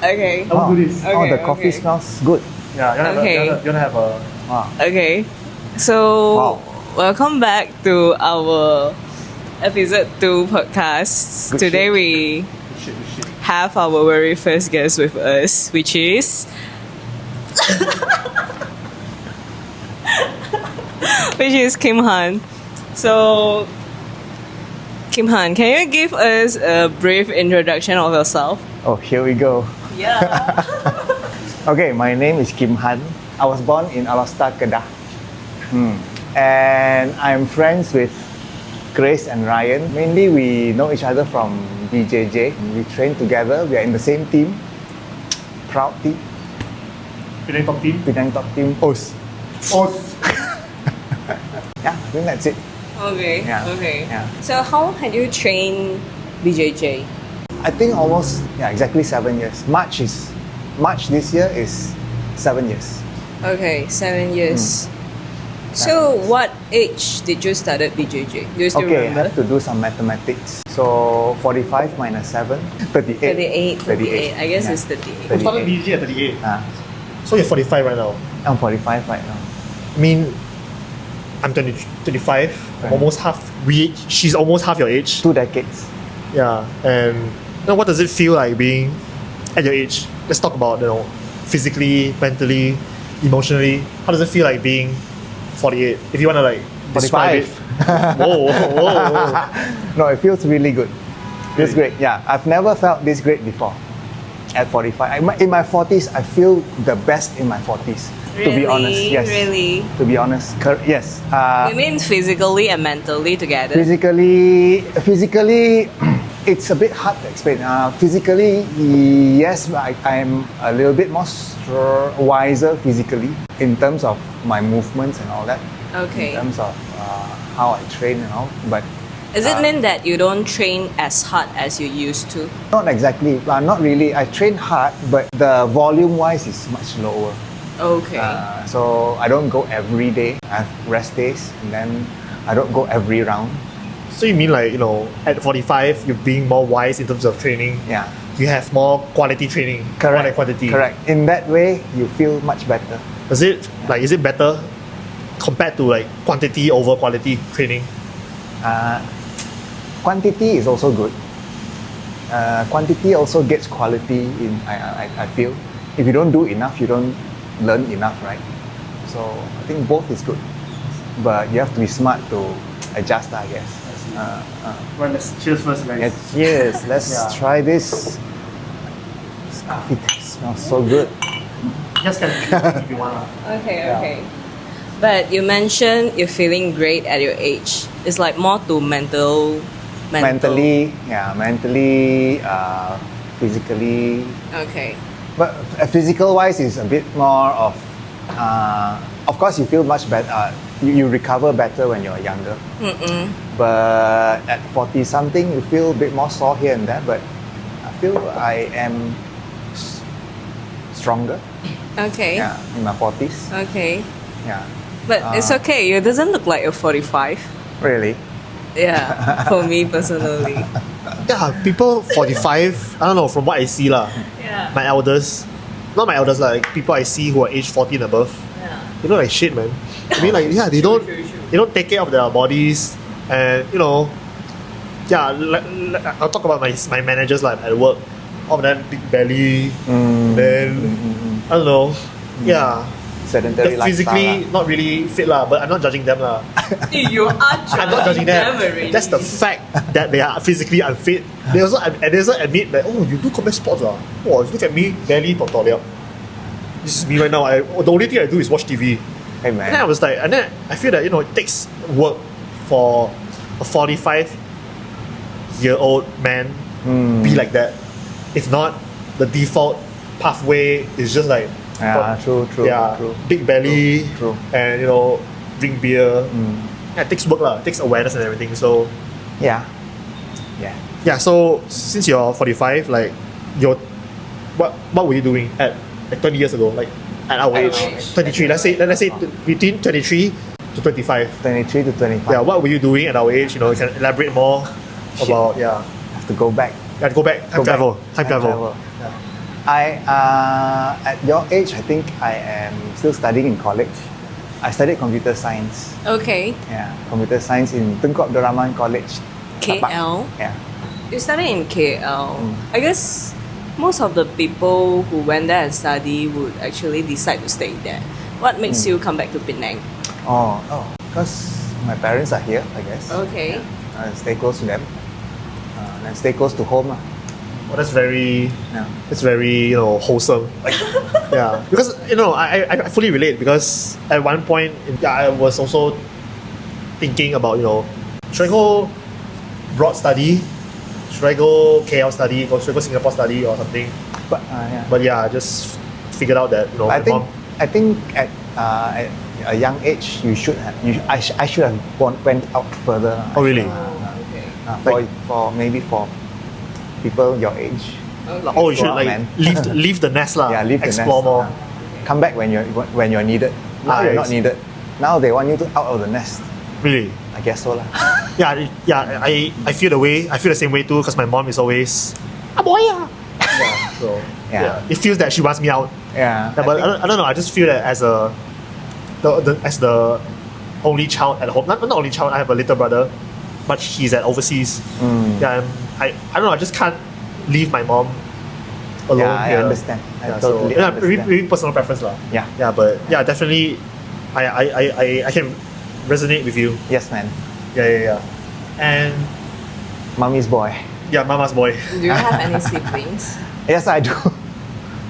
Okay. I will do this. Okay, Oh, the coffee okay. smells good. Yeah, you wanna have a Wow. Okay. So, Wow. welcome back to our episode 2 podcast. Good Today shit. we shit. have our very first guest with us, which is Khim Hun. So, Khim Hun, can you give us a brief introduction of yourself? Oh, here we go. Yeah. Okay, my name is Khim Hun. I was born in Alasta, Kedah. And I'm friends with Grace and Ryan. Mainly, we know each other from BJJ. We train together. We are in the same team. Proud team. Penang top team. Penang top team. OS. Oh, Yeah, I think that's it. Okay. Yeah. Okay. Yeah. So, how had you trained BJJ? I think almost, exactly 7 years. March this year is 7 years. Okay, 7 years. So, what age did you start at BJJ? Do you still Okay, I remember? have to do some mathematics. So 45 minus 7, 38. 38. I guess Yeah. it's 38. you started BJJ at 38. Ah, So you're 45 right now. I'm 45 right now. I mean, I'm 25. Right. Almost half. She's almost half your age. 2 decades. Yeah, and what does it feel like being at your age? Let's talk about physically, mentally, emotionally. How does it feel like being 48? If you want to describe 45. it. Whoa. No, it feels really good. Feels great. Yeah, I've never felt this great before. At 45, in my 40s, I feel the best in my 40s. To be honest, yes. Really? To be honest, yes. You mean physically and mentally together? Physically, it's a bit hard to explain. Physically, yes, I'm a little bit more wiser physically in terms of my movements and all that. Okay. In terms of how I train and all, but Does it mean that you don't train as hard as you used to? not exactly. Not really. I train hard, but the volume-wise is much lower. Okay. So I don't go every day. I have rest days, and then I don't go every round. So you mean at 45, you're being more wise in terms of training? Yeah. You have more quality training, more than quantity. Correct. In that way, you feel much better. Is it better compared to quantity over quality training? Quantity is also good. Quantity also gets quality in. I feel if you don't do enough, you don't learn enough, right? So I think both is good, but you have to be smart to adjust, I guess. Right, let's cheers first, guys. Yeah, cheers. Let's Yeah. try this. This coffee smells so good. Just can if you want. Okay. But you mentioned you're feeling great at your age. It's like more to mental. Mentally, physically. Okay. But physical wise is a bit more of course you feel much better, you recover better when you're younger. But at 40 something you feel a bit more sore here and there, but I feel I am stronger Okay. in my 40s. Okay. Yeah. But it's okay. It doesn't look like you're 45. Really? Yeah, for me personally. Yeah, people 45, I don't know, from what I see Yeah. my elders, not my elders, people I see who are age 40 and above, Yeah. they look like shit, man. I mean, they True. don't take care of their bodies, and I'll talk about my managers at work. All of them big belly, then I don't know, Sedentary they're physically lifestyle. not really fit but I'm not judging them You are I'm not judging them. That's the fact that they are physically unfit. They also admit that you do combat sports Oh, look at me, barely total. This is me right now. The only thing I do is watch TV. Hey And then I man. was and then I feel that it takes work for a 45-year-old man be like that. If not, the default pathway is just True. big belly, True. and drink beer. Yeah, it takes work it takes awareness and everything. So Yeah. so since you're 45, what were you doing at 20 years ago, at our age? 23. Let's say between 23 to 25. 23 to 25. Yeah, what were you doing at our age? You can elaborate more about Have to go back. Go back. Time travel. Yeah. At your age, I think I am still studying in college. I studied computer science. Okay. Yeah, computer science in Tunku Abdul Rahman College. KL? Tapak. Yeah. You studied in KL. I guess most of the people who went there and study would actually decide to stay there. What makes you come back to Penang? Because my parents are here, I guess. Okay. Stay close to them. And stay close to home. Well, that's very, Yeah. it's very, wholesome. Like, yeah, because I fully relate, because at one point I was also thinking about, should I go broad study? Should I go KL study? Or should I go Singapore study or something? But yeah. But yeah, I just figured out that I my think mom, I think at a young age you should have. I should have went out further. Oh, really? Okay. For people your age. oh, you should Wow, like man. leave the nest lah. Yeah, leave the explore nest. more. Come back when you're needed. Now you're not Nice. needed. Now they want you to out of the nest. Really? I guess so lah. Yeah. I feel the way. I feel the same way too, because my mom is always a boy. Yeah. So Yeah. it feels that she wants me out. Yeah. Yeah, but I don't know. I just feel that as the only child at home, not only child. I have a little brother, but he's at overseas. Yeah, I don't know. I just can't leave my mom alone Yeah, I here. understand. I Yeah, totally so, understand. maybe personal preference lah. Yeah. Yeah, but yeah, definitely, I can resonate with you. Yes, man. Yeah. And Mommy's boy. yeah, mama's boy. Do you have any siblings? Yes, I do.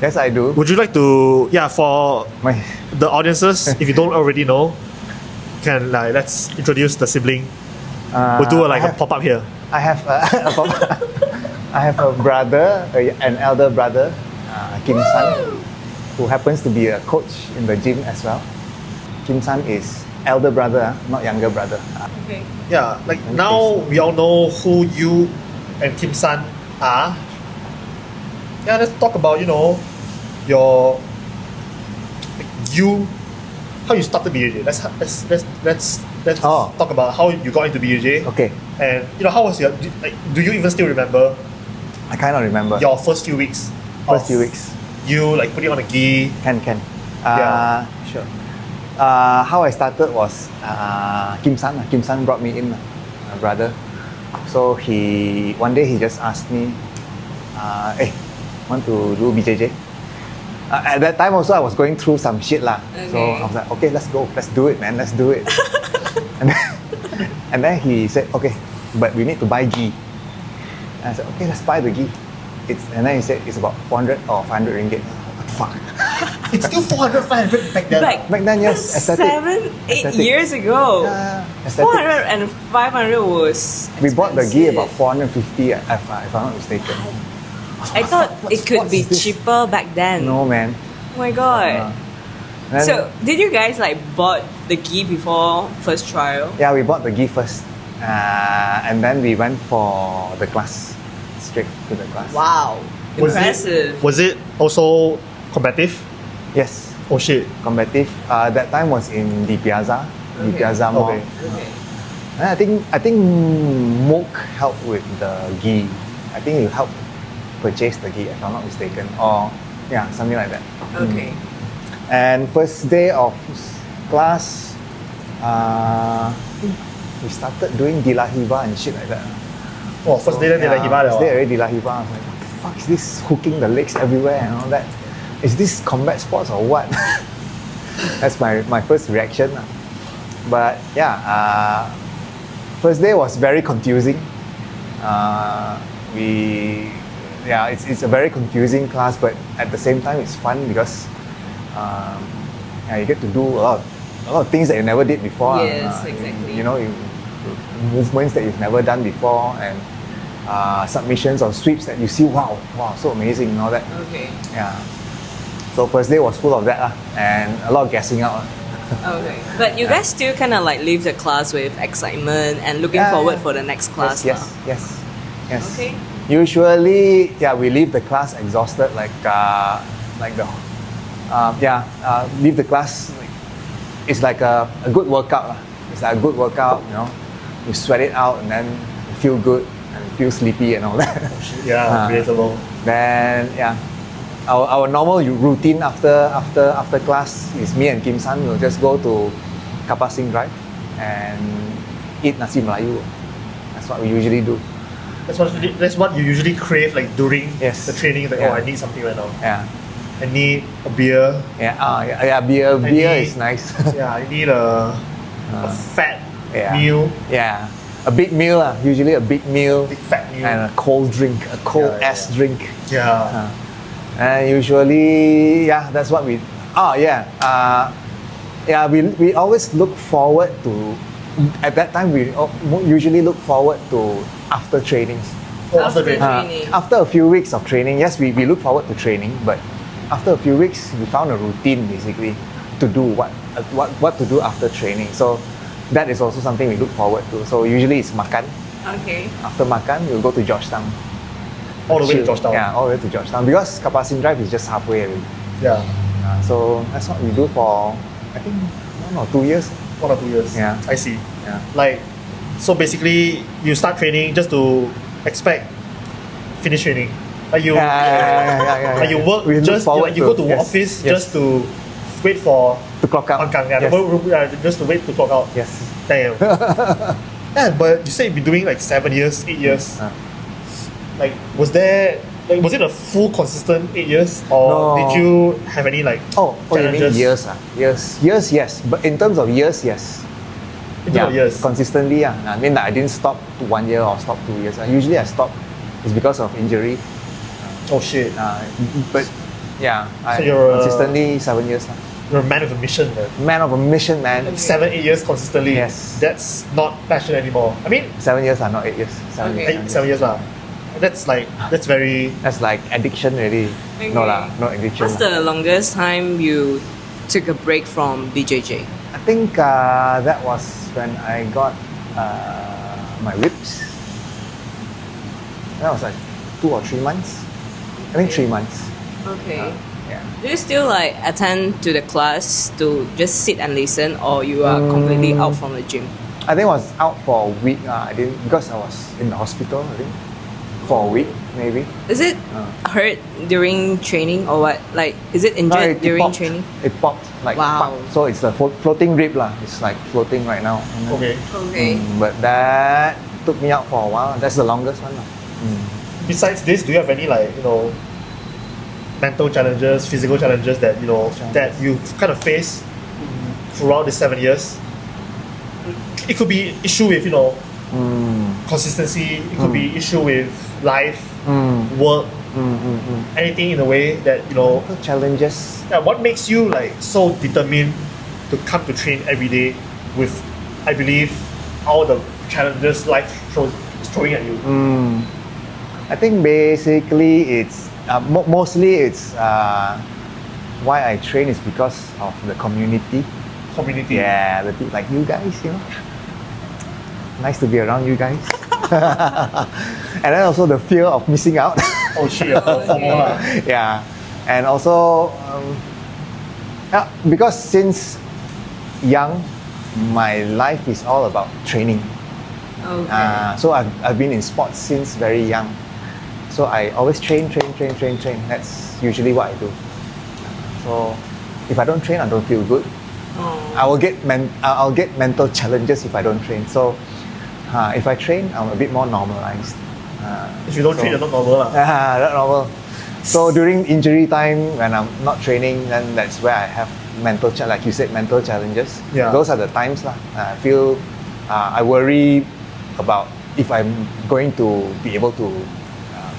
Yes, I do. Would you like to, for My the audiences, if you don't already know, let's introduce the sibling. We'll do a pop-up here. I have I have a brother, an elder brother, Khim Sun, who happens to be a coach in the gym as well. Khim Sun is elder brother, not younger brother. Okay. Yeah, like now we all know who you and Khim Sun are. Yeah, let's talk about your how you started BJJ. Let's Oh. talk about how you got into BJJ. Okay, And how was your do you even still remember I kind of remember. your first few weeks? First of few weeks. You putting on a gi. Can. Yeah. Sure. How I started was Khim Sun. Khim Sun brought me in, my brother. So one day he just asked me, "Hey, want to do BJJ?" At that time also I was going through some shit lah. So Okay. I was like, "Okay, let's go. Let's do it, man. Let's do it." and then he said, "Okay, but we need to buy gi." And I said, "Okay, let's buy the gi." And then he said it's about 400 or 500 ringgit. What the fuck? It's still 400, 500 back then. Back then, yes, aesthetic. 7-8 Aesthetic. years ago. Yeah, aesthetic. 400 and 500 was We bought the gi expensive. about 450, if I'm not mistaken. I thought it could What be is this? cheaper back then. No, man. Oh my god. Then, So did you guys bought the gi before first trial? yeah, we bought the gi first, and then we went for the class, straight to the class. Wow. Impressive. Was it also competitive? Yes, Oh shit. competitive. That time was in the Piazza, the Okay. Piazza Mall. Okay. Okay. And I think Mook helped with the gi. I think you helped purchase the gi, if I'm not mistaken, or yeah, something like that. Okay. And first day of class, we started doing Dilahiva and shit like that. Oh, first day then they like First day already Dilahiva. I was like, what the fuck is this hooking the legs everywhere and all that? Is this combat sports or what? That's my first reaction. But yeah, first day was very confusing. It's a very confusing class, but at the same time it's fun because you get to do a lot of things that you never did before. Yes, exactly. Movements that you've never done before, and submissions or sweeps that you see, wow, so amazing and all that. Okay. Yeah. So first day was full of that and a lot of guessing out. Okay. But you guys still kind of leave the class with excitement and looking Yeah, forward yeah. for the next class. Yes. Okay. Usually, we leave the class exhausted, leave the class. It's like a good workout. It's like a good workout, You sweat it out and then you feel good and you feel sleepy and all that. Yeah, relatable. Then our normal routine after class is me and Khim Sun will just go to Kapal Singh Drive and eat nasi Melayu. That's what we usually do. That's what you usually crave like during Yes. the training. Like, Yeah. oh, I need something right now. Yeah. I need a beer. Yeah. Beer need- is nice. Yeah, I need a fat Yeah. meal, Yeah. A big meal, usually a big meal big fat meal. and a cold drink, a cold Yeah, ass drink. yeah. And usually, that's what we. We always look forward to. At that time, we usually look forward to after trainings. Oh, after After training. training. After a few weeks of training, yes, we look forward to training, but after a few weeks, we found a routine basically to do what to do after training. So that is also something we look forward to. So usually it's makan. Okay. After makan, we'll go to Georgetown. All the way to Chill. Georgetown. Yeah, all the way to Georgetown because Kapal Singh Drive is just halfway away. Yeah. So that's what we do for I think 1 or 2 years. 1 or 2 years. Yeah. I see. Yeah. Like, so basically, you start training just to expect finish training. Like you, Yeah. like you work We look just forward you go to- to yes, office yes. just to wait for To clock out. Angkang, yeah, Yes. just to wait to clock out. Yes. Damn. Yeah, but you say you've been doing like 7 years, 8 years. Like, was it a full consistent 8 years, or No. did you have any like Oh, you mean challenges? years? Years, yes. But in terms of years, yes. In terms of years. Consistently, yeah. I mean, I didn't stop 1 year or stop 2 years. Usually I stop. It's because of injury. Oh shit. But yeah, So you're, consistently 7 years. You're a man with a mission, man. Man of a mission, man. 7, 8 years consistently. Yes. That's not passion anymore. I mean, 7 years are not 8 years. 7 Okay. years. 7 years lah. That's very. That's like addiction, really. No Okay. lah, no addiction. What's lah. the longest time you took a break from BJJ? I think that was when I got my ribs. That was like 2 or 3 months. I think 3 months. Okay. Yeah. Do you still like attend to the class to just sit and listen, or you are completely out from the gym? I think I was out for a week. I didn't because I was in the hospital. I think for a week maybe. Is it hurt during training or what? Like, is it No, injured during popped. training? It popped like Wow. pop. So it's a floating rib lah. It's like floating right now. Okay. Okay. But that took me out for a while. That's the longest one lah. Besides this, do you have any like mental challenges, physical challenges that that you kind of face throughout the 7 years? It could be issue with consistency. It could be issue with life, work, anything in the way that Challenges. Yeah, what makes you like so determined to come to train every day with, I believe, all the challenges life is throwing at you? I think basically it's mostly it's why I train is because of the community. Community. Yeah, the people like you guys, Nice to be around you guys. And then also the fear of missing out. Oh shit, for more lah. Yeah, and also because since young, my life is all about training. Okay. So I've been in sports since very young. So I always train. That's usually what I do. So if I don't train, I don't feel good. I'll get mental challenges if I don't train. So if I train, I'm a bit more normalized. If you don't train, you're not normal lah. Not normal. So during injury time, when I'm not training, then that's where I have like you said, mental challenges. Yeah. Those are the times lah. I feel I worry about if I'm going to be able to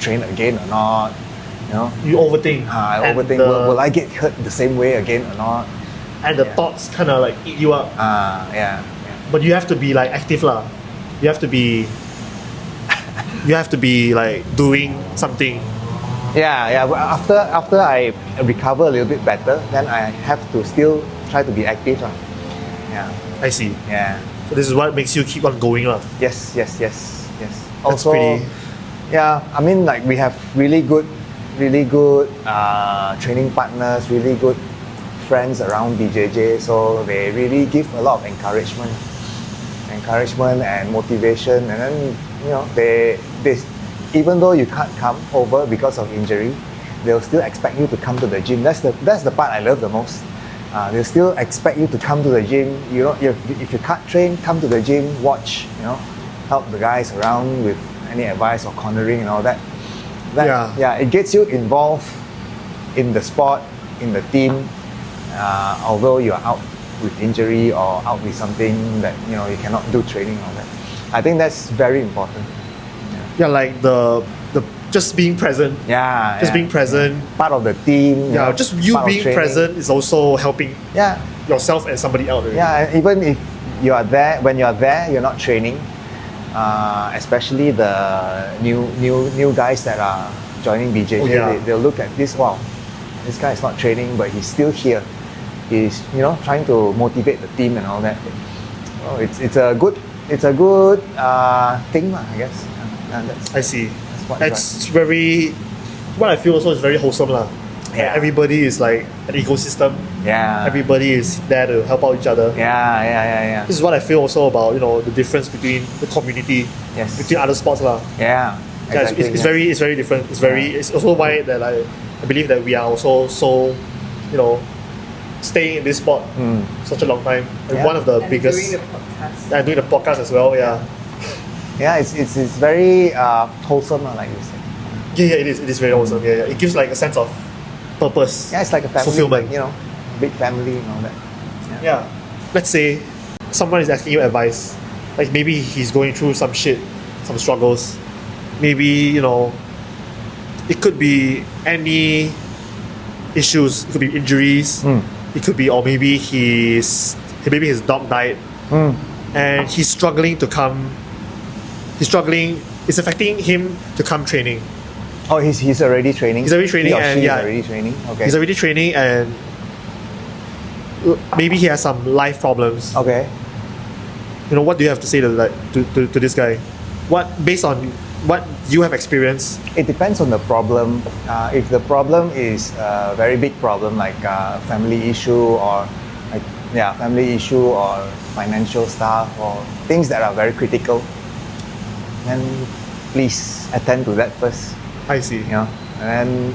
train again or not. You overthink. I And overthink. Will I get hurt the same way again or not? And the thoughts kind of like eat you up. Yeah. But you have to be like active lah. You have to be. You have to be like doing something. Yeah. But after I recover a little bit better, then I have to still try to be active lah. Yeah. I see. Yeah. So this is what makes you keep on going lah. Yes. That's Also, pretty. yeah. I mean, like we have really good training partners, really good friends around BJJ. So they really give a lot of encouragement and motivation. And then they even though you can't come over because of injury, they'll still expect you to come to the gym. That's the part I love the most. They'll still expect you to come to the gym. You know, if you can't train, come to the gym, watch. You know, help the guys around with any advice or cornering and all that. It gets you involved in the sport, in the team. Although you are out with injury or out with something that you cannot do training and all that. I think that's very important. Yeah, like the just being present. Being present. Part of the team. Just you being present is also helping. Yourself and somebody else. Really. Yeah, even if you are there, when you are there, you're not training. Especially the new guys that are joining BJJ, they'll look at this. Wow, this guy is not training, but he's still here. He's trying to motivate the team and all that. Oh, it's a good thing, I guess. I see. It's very. What I feel also is very wholesome, lah. Yeah. Everybody is like an ecosystem. Yeah. Everybody is there to help out each other. Yeah. This is what I feel also about the difference between the community, between other sports, lah. Yeah. Exactly, it's very different. It's also why that I believe that we are also so, staying in this sport such a long time. And one of the biggest. Doing the podcast. And doing the podcast as well. Yeah, it's very wholesome, like you said. Yeah, it is very awesome. Yeah. It gives like a sense of purpose. Yeah, it's like a family, fulfillment. Big family and all that. Yeah. Let's say someone is asking you advice. Like maybe he's going through some shit, some struggles. Maybe, it could be any issues. It could be injuries. It could be, or maybe his dog died. And he's struggling to come. It's affecting him to come training. Oh, he's already training. He's already training, He's already training. Okay. He's already training, and maybe he has some life problems. Okay. What do you have to say to this guy? Based on what you have experienced? It depends on the problem. If the problem is a very big problem, like family issue or financial stuff or things that are very critical, then please attend to that first. I see. And then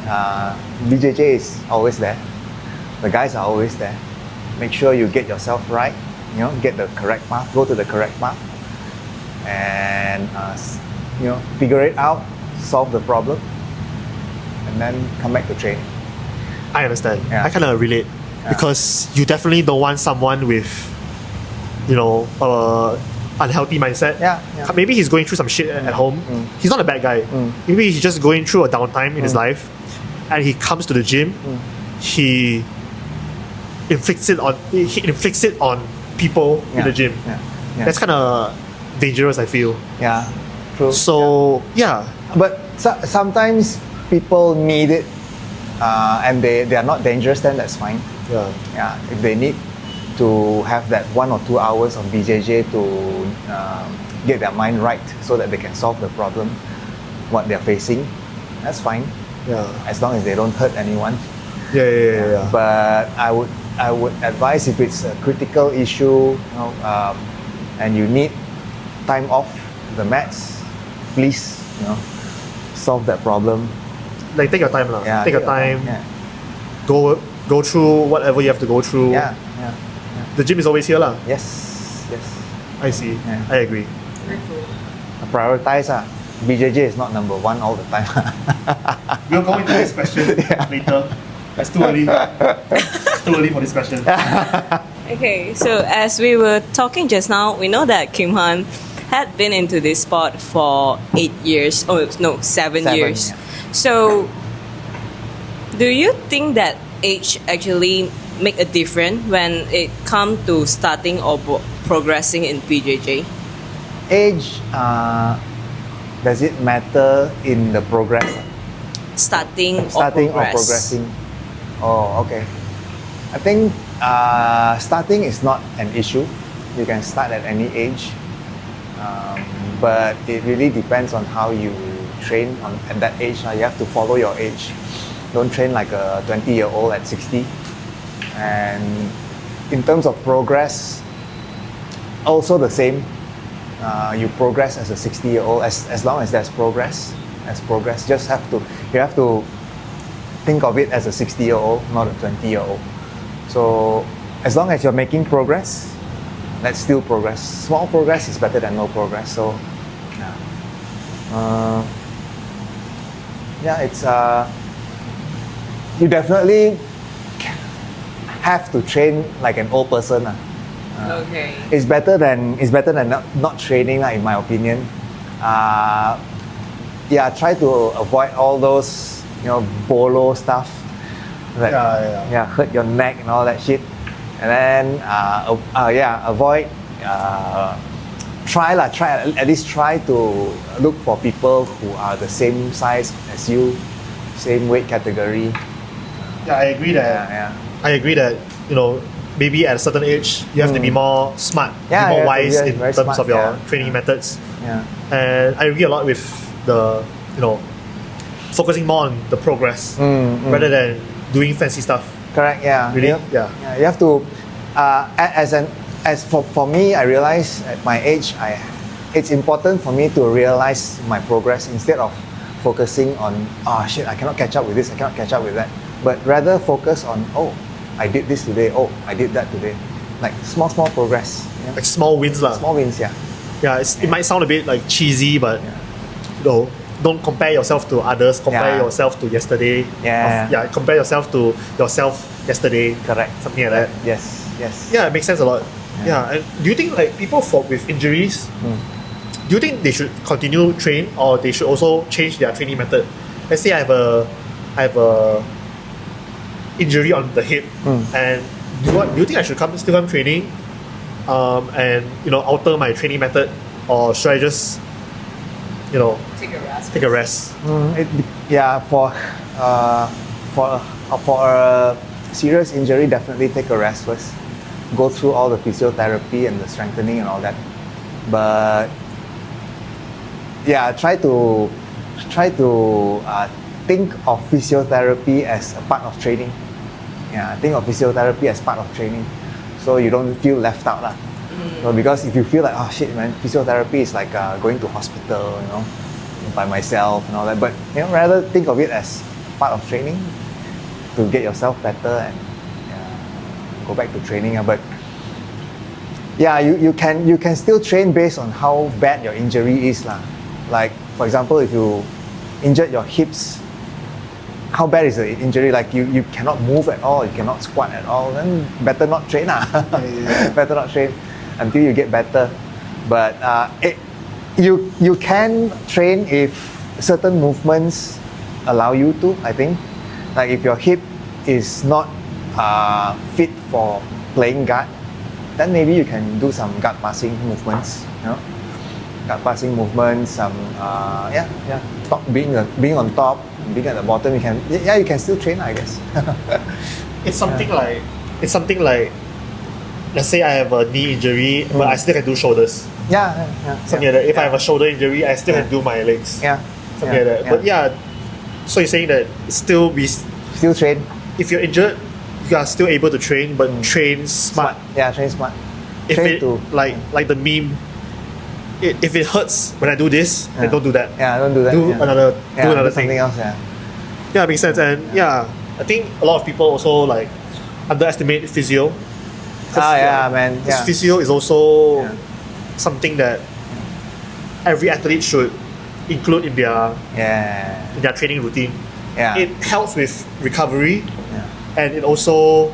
BJJ is always there. The guys are always there. Make sure you get yourself right. Get the correct path. Go to the correct path, and figure it out. Solve the problem, and then come back to training. I understand. Yeah. I kind of relate because you definitely don't want someone with, unhealthy mindset. Maybe he's going through some shit at home. He's not a bad guy. Maybe he's just going through a downtime in his life, and he comes to the gym. He inflicts it on people in the gym. That's kind of dangerous, I feel. Yeah, true. So but sometimes people need it, and they are not dangerous. Then that's fine. If they need to have that 1 or 2 hours of BJJ to get their mind right so that they can solve the problem, what they're facing, that's fine. As long as they don't hurt anyone. But I would advise, if it's a critical issue, and you need time off the mats, please, solve that problem. Like take your time, lah. Take your time. Go through whatever you have to go through. The gym is always here, lah. Yes. I see. I agree. Prioritize. BJJ is not number one all the time. We'll go into this question later. It's too early. It's too early for this question. Okay, so as we were talking just now, we know that Khim Hun had been into this sport for 8 years. Oh no, 7 years. So, do you think that age actually make a difference when it comes to starting or progressing in BJJ? Age, does it matter in the progress? Starting or progressing? Oh, okay. I think starting is not an issue. You can start at any age, but it really depends on how you train at that age. You have to follow your age. Don't train like a 20-year-old at 60. And in terms of progress, also the same. You progress as a 60-year-old as long as there's progress. Just you have to think of it as a 60-year-old, not a 20-year-old. So as long as you're making progress, let's still progress. Small progress is better than no progress. So it's you definitely have to train like an old person. Okay. It's better than not training, in my opinion. Try to avoid all those bolo stuff that hurt your neck and all that shit. And then avoid. Try at least try to look for people who are the same size as you, same weight category. Yeah, I agree that. I agree that maybe at a certain age you have to be more smart, be more wise in terms of your training methods. Yeah. And I agree a lot with the focusing more on the progress rather than doing fancy stuff. Correct. Yeah. Really. You have to. For me, I realize at my age, it's important for me to realize my progress instead of focusing on I cannot catch up with this, I cannot catch up with that, but rather focus on I did this today, I did that today, like small progress. Like small wins lah. Small wins, yeah. Yeah, it might sound a bit like cheesy, but don't compare yourself to others. Compare yourself to yesterday. Compare yourself to yourself yesterday. Correct. Something like that. Yes. Yeah, it makes sense a lot. Yeah. And do you think like people with injuries, do you think they should continue train or they should also change their training method? Let's say I have a injury on the hip, and do you think I should still come training, and alter my training method, or should I just take a rest? For a serious injury, definitely take a rest first. Go through all the physiotherapy and the strengthening and all that. But try to think of physiotherapy as a part of training. Think of physiotherapy as part of training, so you don't feel left out lah. So because if you feel like physiotherapy is like going to hospital, by myself and all that. But rather think of it as part of training to get yourself better and go back to training. But you can still train based on how bad your injury is lah. Like for example, if you injured your hips, how bad is the injury? Like you cannot move at all, you cannot squat at all, then better not train lah. Better not train until you get better. But you can train if certain movements allow you to, I think. Like if your hip is not fit for playing guard, then maybe you can do some guard passing movements, guard passing movements, some being on top, being at the bottom. You can still train, I guess. It's something like let's say I have a knee injury, but I still can do shoulders. Something like that. If I have a shoulder injury, I still can do my legs. Something like that. But so you're saying that still train. If you're injured, you are still able to train, but train smart. Train smart. Like the meme, if it hurts when I do this, then don't do that. Don't do that. Do another thing. Something else. It makes sense. And I think a lot of people also like underestimate physio. Man. Because physio is also something that every athlete should include in their training routine. It helps with recovery, and it also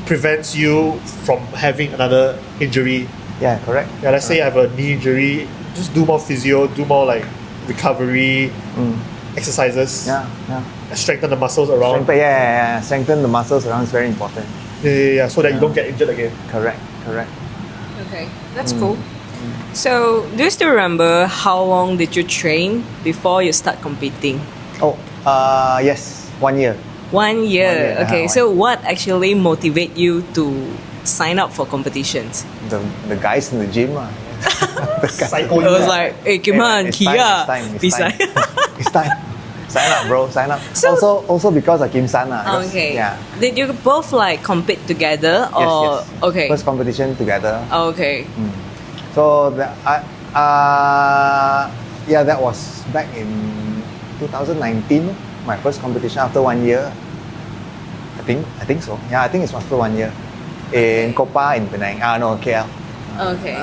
prevents you from having another injury. Correct. Let's say I have a knee injury, just do more physio, do more like recovery exercises. Strengthen the muscles around. Strengthen the muscles around is very important. So that you don't get injured again. Correct. Okay, that's cool. So, do you still remember how long did you train before you start competing? Yes, 1 year. 1 year. Okay, so what actually motivate you to sign up for competitions? The guys in the gym. Psycho. I was like, hey, Khim Hun, Kia. It's time. Sign up, bro. Sign up. So, also because of Khim Sun. Okay. Did you both like compete together or? Yes. Okay. First competition together. Okay. So that was back in 2019. my first competition after 1 year. I think so. Yeah, I think it's after 1 year in Copa in Penang. No, KL. Okay.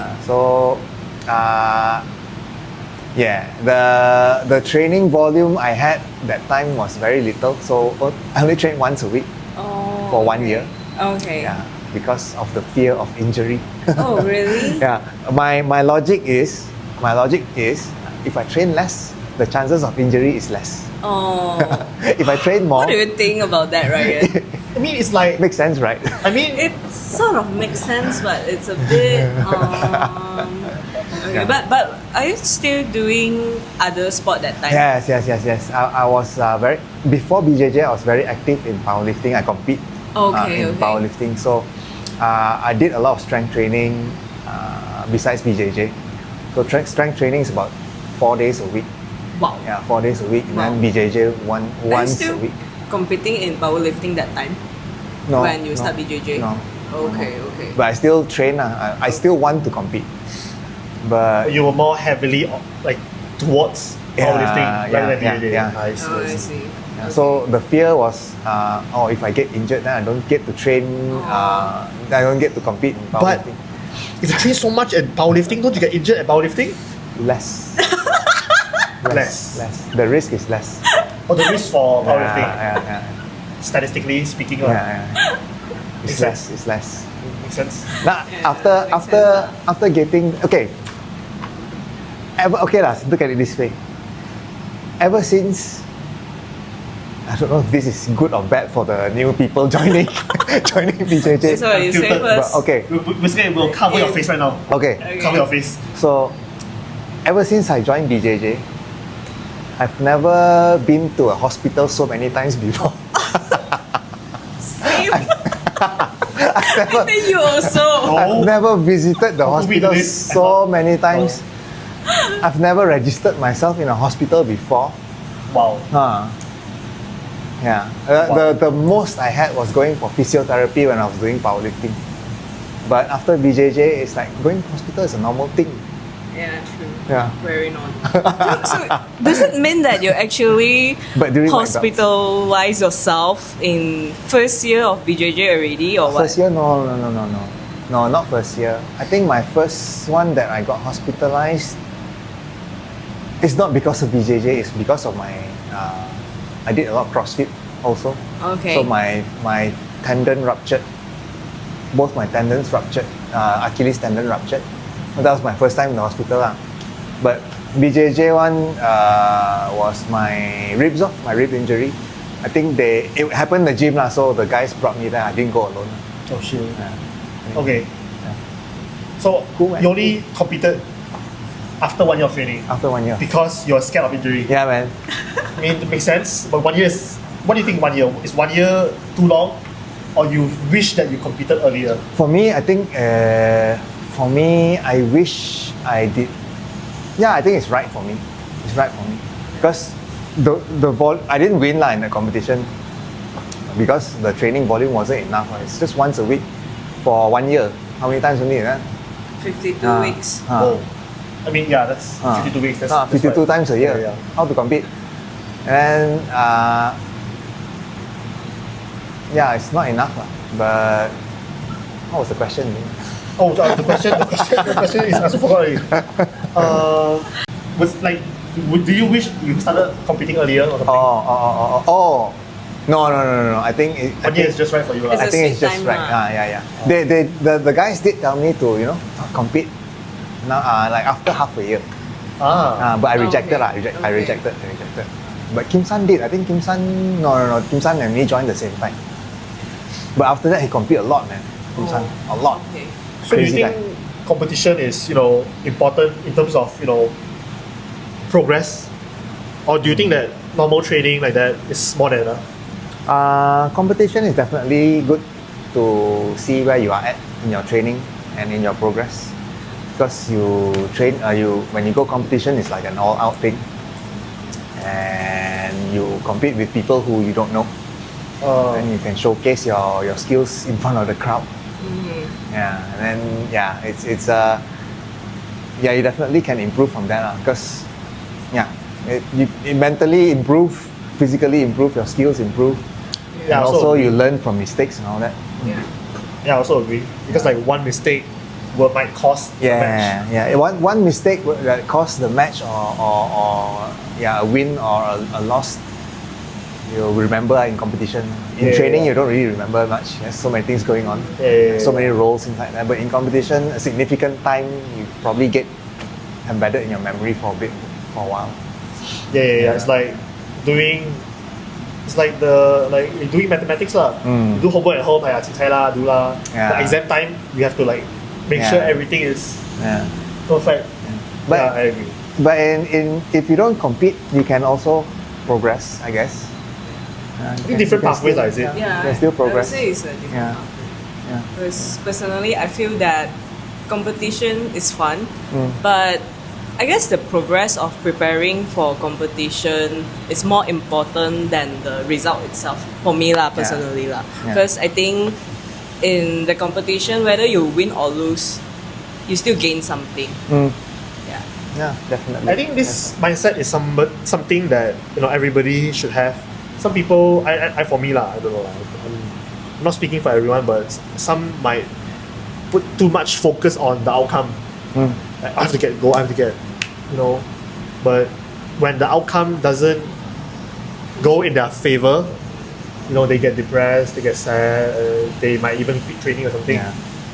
Yeah, the training volume I had that time was very little, so I only trained once a week for 1 year. Okay. Yeah, because of the fear of injury. Oh, really? Yeah, my logic is if I train less, the chances of injury is less. Oh. If I train more, What do you think about that, Ryan? I mean, it's like, makes sense, right? I mean, It sort of makes sense, but it's a bit. Okay, but are you still doing other sport that time? Yes. I was very before BJJ. I was very active in powerlifting. I compete in powerlifting. So I did a lot of strength training besides BJJ. So strength training is about 4 days a week. Wow. Yeah, 4 days a week. Wow. And then BJJ Are you once still a week. competing in powerlifting that time? No, When you start BJJ? No. Okay. But I still train. I still want to compete. But you were more heavily like towards powerlifting rather than BJJ. yeah. I see. Oh, I I see. see. yeah, so the fear was, if I get injured, then I don't get to train. I don't get to compete in But powerlifting. if you train so much at powerlifting, don't you get injured at powerlifting? Less. Less. The risk is less. Or the risk for powerlifting, Yeah. statistically speaking, It's Makes less. sense. It's less. makes sense. Now, makes sense. after getting look at it this way. Ever since, I don't know if this is good or bad for the new people joining BJJ. So you say Filtered, first. But okay, Basically, we'll cover your face right now. okay. Cover your face. So, ever since I joined BJJ, I've never been to a hospital so many times before. Same. I think you also. I've never visited the Don't be hospital this. so many times. I've never registered myself in a hospital before. Wow. Yeah. Wow. The most I had was going for physiotherapy when I was doing powerlifting. But after BJJ, it's like going to hospital is a normal thing. Yeah, true. Yeah. Very normal. So does it mean that you actually But during my hospitalize yourself in first year of BJJ already, or what? First year? No. No, not first year. I think my first one that I got hospitalized, it's not because of BJJ, it's because of my, I did a lot of CrossFit also. Okay. So my tendon ruptured. Both my tendons ruptured, Achilles tendon ruptured. So that was my first time in the hospital. But BJJ one was my ribs, my rib injury. I think it happened in the gym, so the guys brought me there. I didn't go alone. Oh shit. Yeah. Okay. Yeah. So Cool, man. you only competed after 1 year of training After 1 year. because you're scared of injury. Yeah, man. I mean, it makes sense. But 1 year is. What do you think? 1 year is 1 year too long, or you wish that you competed earlier? For me, I think. I wish I did. Yeah, I think it's right for me. It's right for me because I didn't win in the competition because the training volume wasn't enough. It's just once a week for 1 year. How many times only? 52 weeks. Oh, I mean, yeah, that's 52 weeks. That's 52 right. times a year. Yeah. How to compete? And it's not enough. But what was the question? Oh, the question is I also forgot already. Was like, do you wish you started competing earlier or something? Oh. No. I think 1 year is just right for you. It's I a think it's sweet just time, right. Yeah. The guys did tell me to compete now like after half a year. But I rejected. Okay. I rejected. But Khim Sun did. I think Khim Sun no. Khim Sun and me joined the same time. But after that he competed a lot, man. Khim Sun a lot. Okay. So do you Crazy think competition is important in terms of progress, or do you think that normal training like that is more than enough? Competition is definitely good to see where you are at in your training and in your progress, because you train. When you go competition, it's like an all-out thing, and you compete with people who you don't know, and you can showcase your skills in front of the crowd. Yeah, and then you definitely can improve from that because you mentally improve, physically improve, your skills improve. Yeah, And I also agree. you learn from mistakes and all that. Yeah. Yeah, I also agree. Because like one mistake might cost the match. Yeah. One mistake that costs the match or a win or a loss, you'll remember in competition. In training, you don't really remember much. There's so many things going on. So many roles inside there. But in competition, a significant time, you probably get embedded in your memory for a while. Yeah. It's like doing. It's like you're doing mathematics lah. You do homework at home, do lah. Yeah. But exam time, you have to like make sure everything is perfect. But Yeah, I agree. But if you don't compete, you can also progress, I guess. Different pathways, is it? Yeah, There's still I would progress. say it's a different Yeah. path. Yeah. Because personally, I feel that competition is fun, but I guess the progress of preparing for competition is more important than the result itself for me lah, personally lah. Yeah. Because I think in the competition, whether you win or lose, you still gain something. Yeah. Yeah, definitely. I think this mindset is something that everybody should have. Some people, I for me lah, I don't know lah. I'm not speaking for everyone, but some might put too much focus on the outcome. Like, I have to get goal, I have to get, But when the outcome doesn't go in their favor, they get depressed, they get sad, they might even quit training or something. Yeah.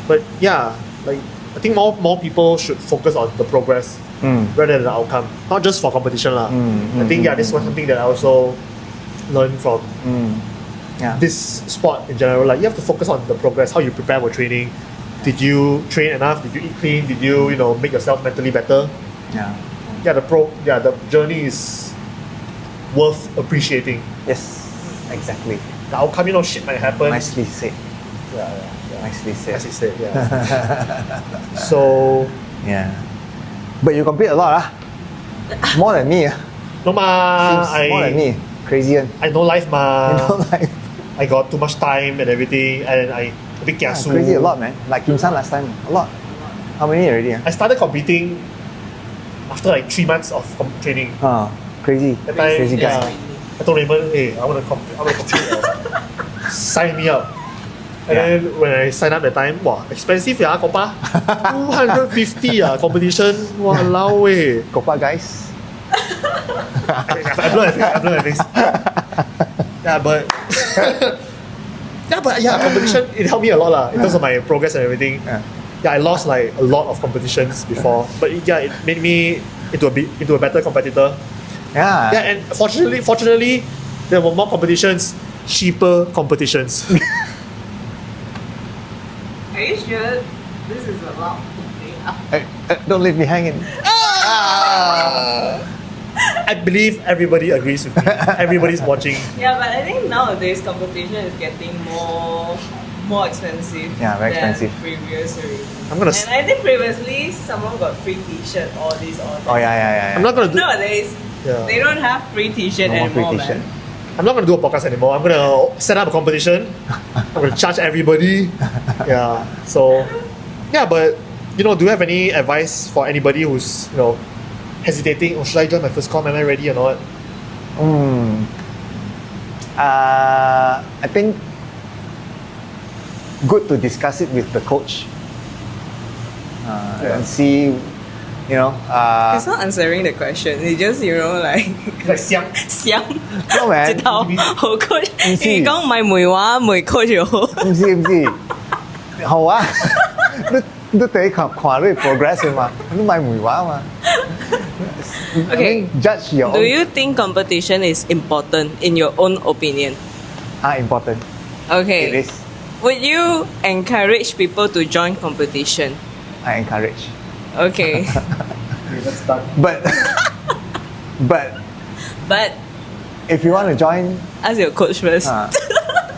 But yeah, like I think more people should focus on the progress rather than the outcome. Not just for competition lah. I think this was something that I also learned from this sport in general. Like you have to focus on the progress, how you prepare for training. Did you train enough? Did you eat clean? Did you make yourself mentally better? Yeah. The journey is worth appreciating. Yes, exactly. The outcome, shit might happen. Nicely said. Yeah. Nicely said. As you said, yeah. So Yeah. But you compete a lot, More than me, no ma, Seems more than me. Crazy one. I know life ma. You know, like I got too much time and everything, and I a bit kiasu. crazy a lot, man. Like Khim Sun last time, a lot. How many already? I started competing after like 3 months of training. Crazy. That time, Crazy guy. I told Raymond, hey, I want to compete. Sign me up. And then when I signed up that time, wow, expensive Copa. 250 competition. Walao eh. Copa guys. I blow my face. Competition, it helped me a lot lah, in terms of my progress and everything. I lost like a lot of competitions before, but it made me into a better competitor. And fortunately, there were more competitions, cheaper competitions. Are you sure this is allowed to play? Don't leave me hanging. I believe everybody agrees with me. Everybody's watching. Yeah, but I think nowadays competition is getting more expensive. Yeah, very than expensive. Previously. And I think previously someone got free T-shirt, all this, all that. Oh yeah. I'm not gonna do. Nowadays, they don't have free T-shirt No more anymore, free t-shirt. man. I'm not gonna do a podcast anymore. I'm gonna set up a competition. I'm gonna charge everybody. But do you have any advice for anybody who's hesitating? Should I join my first comp? Am I ready or not? I think good to discuss it with the coach and see. He's not answering the question. He just like Like 香。想 No, man. 知道好 coach。唔知如果唔係梅話，梅 coach 就好。唔知，好啊！都睇看你 progress 嘛，都買梅話嘛。Okay. Judge your Do own. you think competition is important in your own opinion? Important. Okay. It is. Would you encourage people to join competition? I encourage. Okay. Let's start. But But if you want to join, ask your coach first.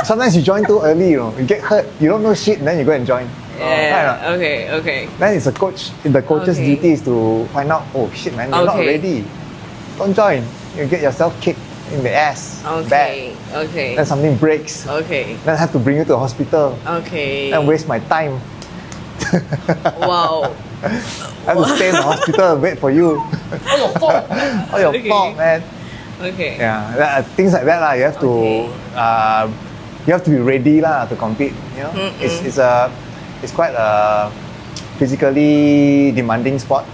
sometimes you join too early. You get hurt. You don't know shit, and then you go and join. Yeah. Okay. Then it's a coach. The coach's Okay. duty is to find out. Oh shit, man, you're not Okay. ready. Don't join. You get yourself kicked in the ass. Okay. Bad. Okay. Then something breaks. Okay. Then I have to bring you to the hospital Okay. and waste my time. Wow. I have to stay in the hospital and wait for you. All your fault. All your Okay. fault, man. Okay. Yeah, things like that lah. You have to be ready lah to compete. You know, it's quite a physically demanding sport.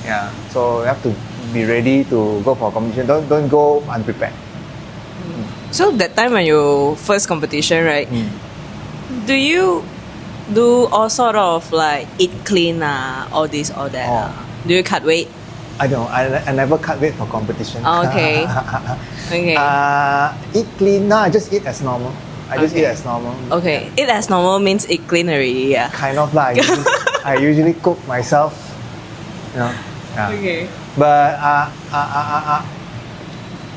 Yeah, so you have to be ready to go for competition. Don't go unprepared. So that time when you first competition, right? Do you do all sort of like eat clean, all this, all that? Do you cut weight? I don't. I never cut weight for competition. Okay. Okay. Eat clean. No, I just eat as normal. I just eat as normal. Okay. Eat as normal means eat clean already, yeah. Kind of like I usually cook myself. You know. Yeah. Okay. But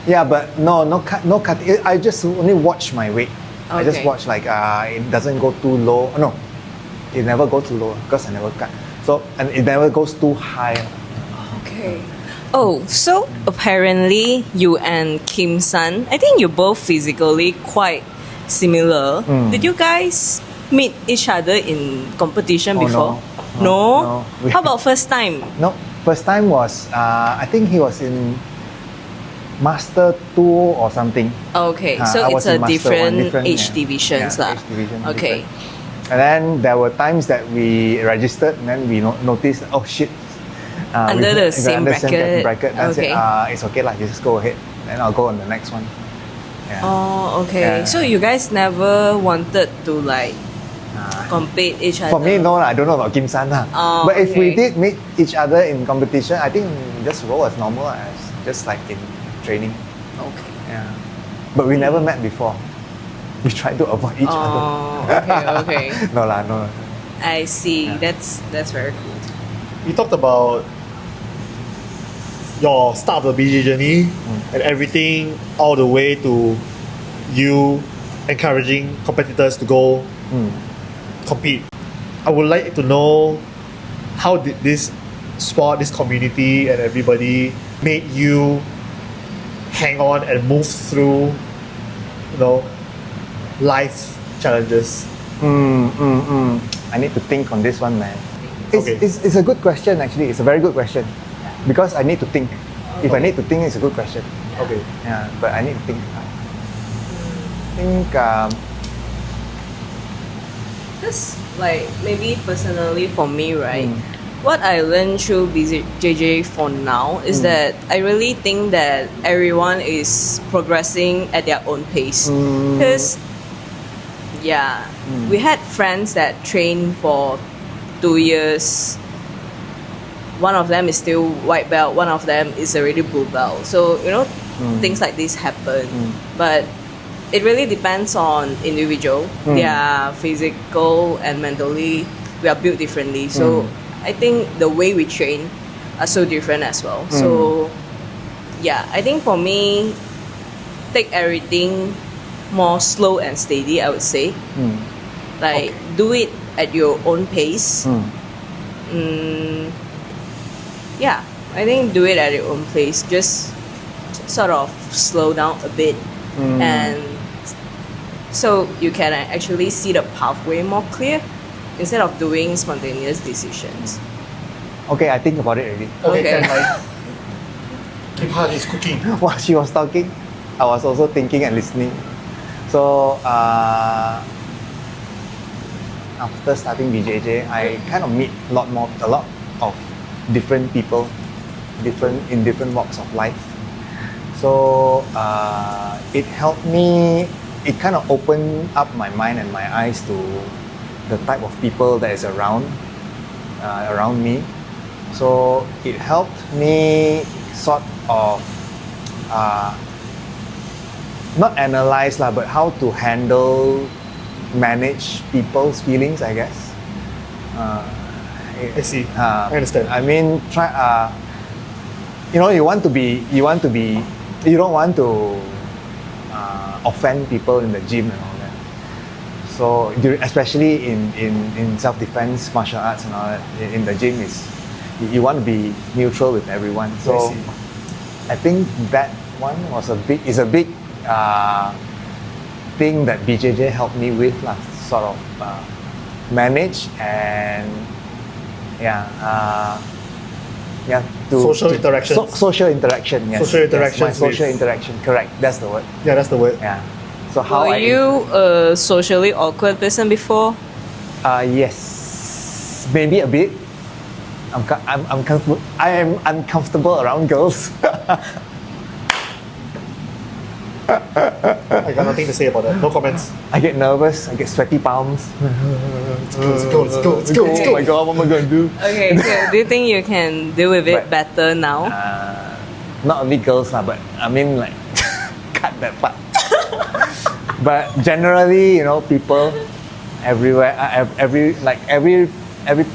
yeah, but no cut. I just only watch my weight. I just watch like it doesn't go too low. No, it never goes too low because I never cut. So and it never goes too high. Okay. Oh, so apparently you and Khim Sun, I think you're both physically quite similar. Did you guys meet each other in competition before? No. How about first time? No, first time was I think he was in Master 2 or something. Okay, so it's a different age divisions lah. Age division. Okay. Different. And then there were times that we registered and then we noticed, oh shit. Under the same bracket. That's okay. it. It's okay lah. You just go ahead. Then I'll go on the next one. Yeah. Oh, okay. Yeah. So you guys never wanted to like compete each other? For me, no, I don't know about Khim Sun. But if we did meet each other in competition, I think just roll as normal as just like in training. Okay. Yeah. But we never met before. We tried to avoid each other. Okay. No lah, no. I see. Yeah. That's very cool. We talked about your start of the BJJ journey and everything all the way to you encouraging competitors to go compete. I would like to know how did this sport, this community and everybody made you hang on and move through, life challenges. I need to think on this one, man. It's a good question actually. It's a very good question. Because I need to think. If I need to think, it's a good question. Okay. Yeah, but I need to think. Just like maybe personally for me, right? What I learned through BJJ for now is that I really think that everyone is progressing at their own pace. Because, we had friends that trained for 2 years. One of them is still white belt, one of them is already blue belt. So, things like this happen. But it really depends on individual. They are physical and mentally, we are built differently. So I think the way we train are so different as well. So I think for me, take everything more slow and steady, I would say. Do it at your own pace. I think do it at your own pace. Just sort of slow down a bit and so you can actually see the pathway more clear instead of doing spontaneous decisions. Okay, I think about it already. Okay. Khim Hun is cooking. While she was talking, I was also thinking and listening. So after starting BJJ, I kind of meet a lot of different people, in different walks of life. So it helped me. It kind of opened up my mind and my eyes to the type of people that is around me. So it helped me sort of not analyze but how to manage people's feelings, I guess. I see. I understand. I mean, you don't want to offend people in the gym and all that. So especially in self-defense, martial arts and all that, in the gym you want to be neutral with everyone. So I think that one is a big thing that BJJ helped me with, sort of manage and Yeah, to Social interactions. social interaction. Yes. Social interactions Yes, my social with- interaction. Correct. That's the word. Yeah, that's the word. Yeah. So how Were you a socially awkward person before? Yes, maybe a bit. I am uncomfortable around girls. I got nothing to say about that. No comments. I get nervous. I get sweaty palms. Let's go, let's go, let's go, let's Oh go. my god, what am I going to do? Okay, so do you think you can deal with it But- better now? Not only girls lah, but I mean like cut that part. But generally, people everywhere, every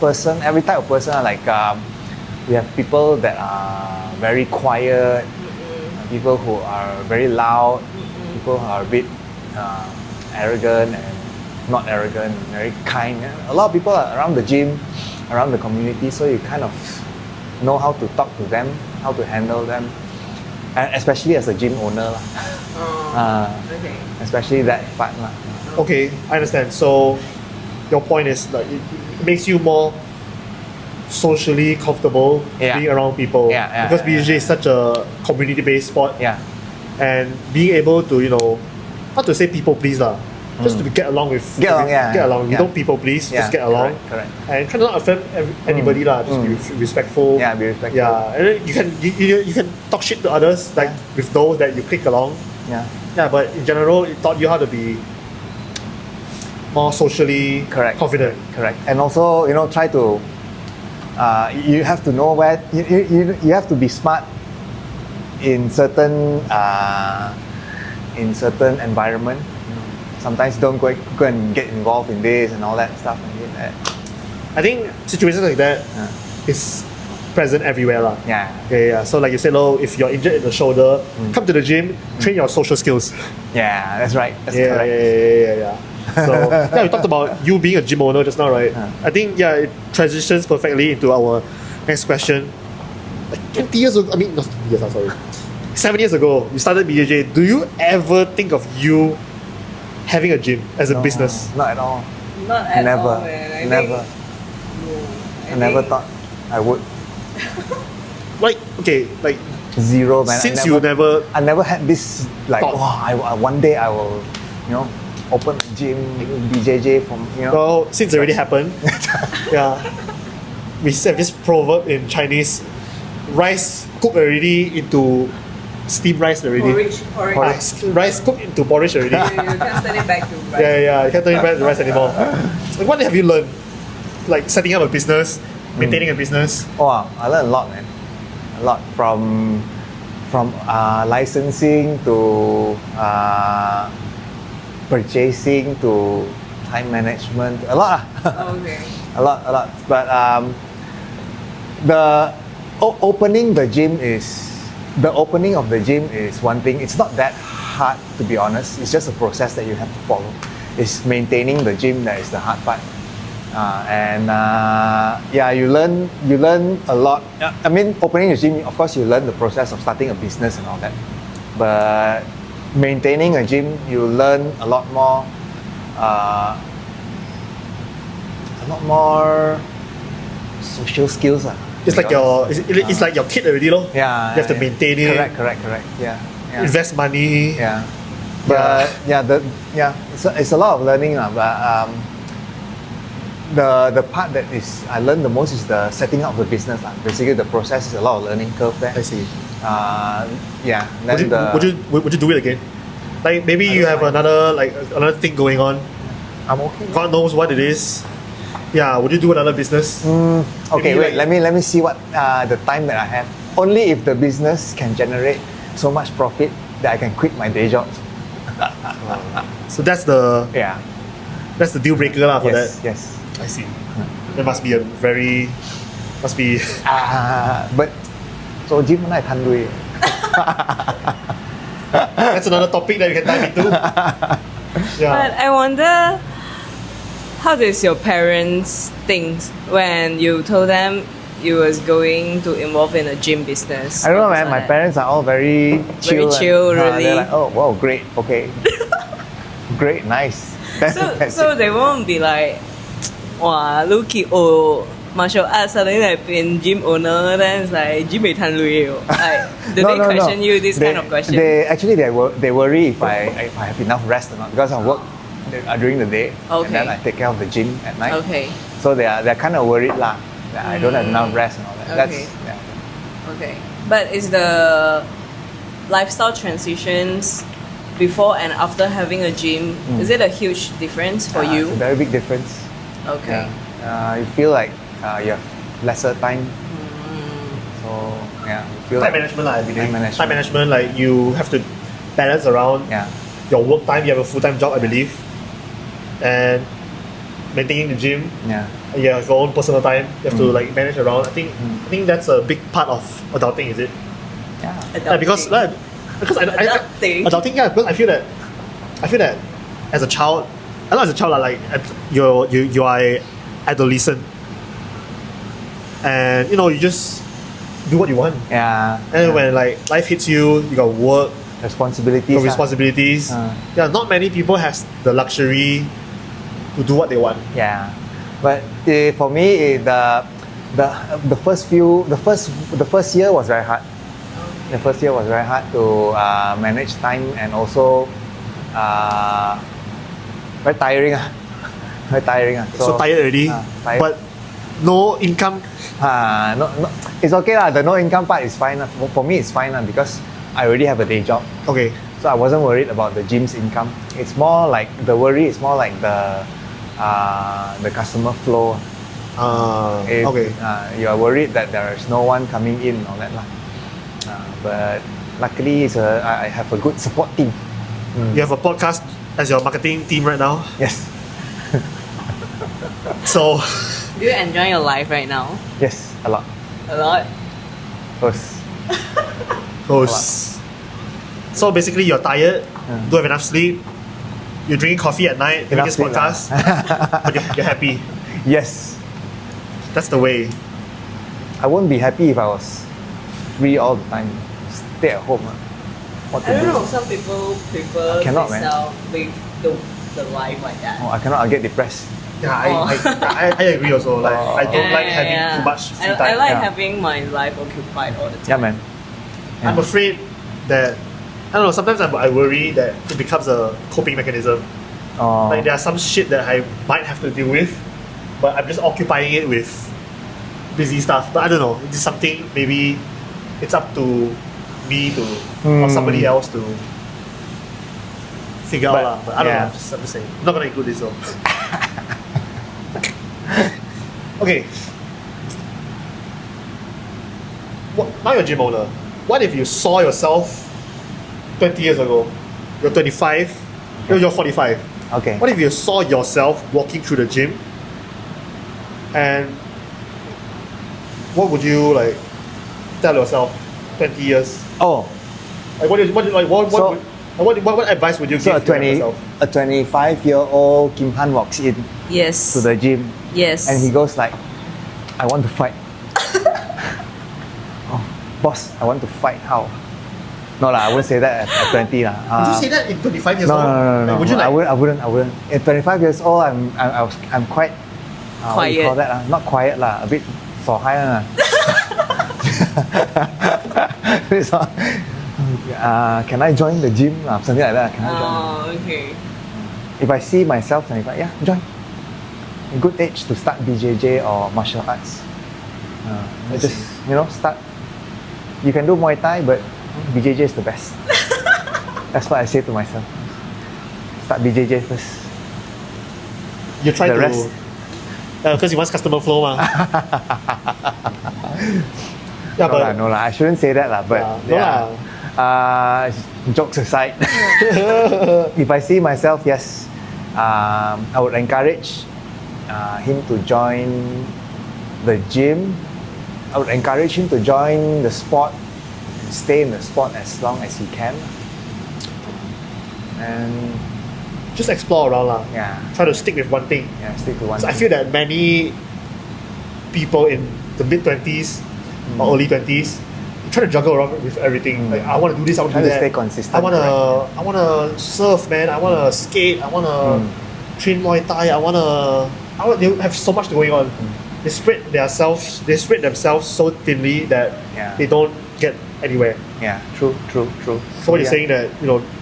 person, every type of person, we have people that are very quiet, people who are very loud, people who are a bit arrogant and not arrogant, very kind. A lot of people are around the gym, around the community, so you kind of know how to talk to them, how to handle them, and especially as a gym owner lah. Okay. Especially that part lah. Okay, I understand. So your point is like it makes you more socially comfortable Yeah. being around people. Yeah, because BJJ is such a community-based sport, Yeah, and being able to not to say people please lah, just to get along with Get along, yeah, get along. You yeah. don't people please, just get along. Correct. And try not to offend anybody lah. Just be respectful. Yeah, be respectful. Yeah, and then you can talk shit to others like with those that you click along. Yeah. Yeah, but in general, it taught you how to be more socially Correct. confident. Correct. And also, try to. You have to know where you have to be smart in certain environment. Sometimes don't go and get involved in this and all that stuff. I think situations like that is present everywhere lah. Yeah. Okay, yeah. So like you said, if you're injured in the shoulder, come to the gym, train your social skills. Yeah, that's right. That's Yeah, correct. yeah. So yeah, we talked about you being a gym owner just now, right? I think it transitions perfectly into our next question. Like 20 years ago, not 20 years, sorry. 7 years ago, you started BJJ. Do you ever think of you having a gym as a No, business? Not at all. Not at Never. all, man. Never. I never thought I would. Like, okay, like Zero, man. since you never I never had this like, Thought. one day I will, open a gym, BJJ from, well, since it already happened, yeah, we have this proverb in Chinese: rice cooked already into steamed rice already. Porridge. Rice cooked into porridge already. You can't turn it back to rice. Yeah, you can't turn it back to rice anymore. Like, what have you learned? Like setting up a business, maintaining a business. Oh, I learned a lot, man. A lot from licensing to purchasing to time management. A lot. Okay. A lot. But the opening of the gym is one thing. It's not that hard, to be honest. It's just a process that you have to follow. It's maintaining the gym that is the hard part. You learn a lot. I mean, opening a gym, of course, you learn the process of starting a business and all that. But maintaining a gym, you learn a lot more social skills. It's like it's like your kid already, lor. Yeah. You have to maintain it. Correct. Yeah. Invest money. Yeah. But it's a lot of learning, but the part that is I learned the most is the setting up of the business. Basically, the process is a lot of learning curve there. I see. Then Would you do it again? Like maybe you have another thing going on. I'm okay. God knows what it is. Yeah. Would you do another business? Okay, Maybe wait. Let me see what the time that I have. Only if the business can generate so much profit that I can quit my day job. So that's the deal breaker lah for that. Yes. I see. That must be But so gym I can't do it. that's another topic that you can dive into. But Yeah. I wonder, how does your parents think when you told them you was going to involve in a gym business? I don't know, man. My parents are all very chill. Really. They're like, oh, wow, great, okay, great, nice. So they won't be like, wow, Lucky, martial arts suddenly like being gym owner, then it's like gym like do they question you this kind of question? They worry if I have enough rest or not because I work during the day Okay. and then I take care of the gym at night. Okay. So they're kind of worried lah that I don't have enough rest and all that. Okay. That's yeah. Okay. But is the lifestyle transitions before and after having a gym, is it a huge difference for you? It's a very big difference. Okay. Yeah. You feel like you have lesser time. So yeah, you feel Time like management, I believe. Time management. Like you have to balance around yeah. your work time. You have a full-time job, I believe, and maintaining the gym. Yeah. You have your own personal time. You have to like manage around. I think that's a big part of adulting, is it? Yeah. Yeah, because Adulting. adulting, yeah, because I feel that as a child, I know as a child like you are adolescent, and you just do what you want. Yeah. And when like life hits you, you got work, Responsibilities. your responsibilities. Yeah, not many people has the luxury to do what they want. Yeah, but for me, the first year was very hard. The first year was very hard to manage time and also very tiring. Very tiring. So tired already, tired. but no income. No, it's okay lah. The no income part is fine. For me, it's fine because I already have a day job. Okay. So I wasn't worried about the gym's income. It's more like the worry is more like the customer flow. Okay. You are worried that there is no one coming in and all that lah. But luckily, I have a good support team. You have a podcast as your marketing team right now. Yes. So, Do you enjoy your life right now? Yes, a lot. A lot? Close. so basically you're tired, don't have enough sleep, you're drinking coffee at night, doing this sleep podcast, but you're happy. Yes. That's the way. I won't be happy if I was free all the time. Stay at home. What to I don't do? know, some people prefer Cannot, man. with the life like that. Oh, I cannot. I'll get depressed. Yeah, I agree also. Like I don't like having too much free time. I like Yeah. having my life occupied all the time. Yeah, man. I'm afraid that I don't know. Sometimes I worry that it becomes a coping mechanism. Oh. Like there are some shit that I might have to deal with, but I'm just occupying it with busy stuff. But I don't know. It's something maybe it's up to me to or somebody else to figure out lah. But I don't know. I'm just saying. I'm not gonna include this though. Okay. Now you're a gym owner. What if you saw yourself 20 years ago? You're 25. You're 45. Okay. What if you saw yourself walking through the gym, and what would you like tell yourself 20 years? Oh. Like what advice would you So give to yourself? a 25-year-old Khim Hun walks in Yes. to the gym Yes. and he goes like, I want to fight. Oh, boss, I want to fight. How? No lah, I wouldn't say that at 20 lah. Would you say that in 25 years No, old? no. Like, would you like? I wouldn't. At 25 years old, I'm quite what do you call Quiet. that? Not quiet lah, a bit so high lah. Can I join the gym? Something like that. Can I join? Oh, okay. If I see myself, and yeah, join. A good age to start BJJ or martial arts. Just start. You can do Muay Thai, but BJJ is the best. That's what I say to myself. Start BJJ first. You try The to. rest. Because he wants customer flow, ma. Yeah, but No lah. I shouldn't say that lah. But no lah. Jokes aside, if I see myself, yes, I would encourage him to join the gym. I would encourage him to join the sport, stay in the sport as long as he can, and just explore around lah. yeah, Try to stick with one thing. stick to one. So I thing. feel that many people in the mid 20s or early 20s try to juggle around with everything. Like I want to do this, I want to Try do to that. stay consistent, I want to surf, man. I want to skate. I want to train Muay Thai. I want. They have so much going on. they spread themselves so thinly that Yeah. they don't get anywhere. Yeah, true. So what you're saying that,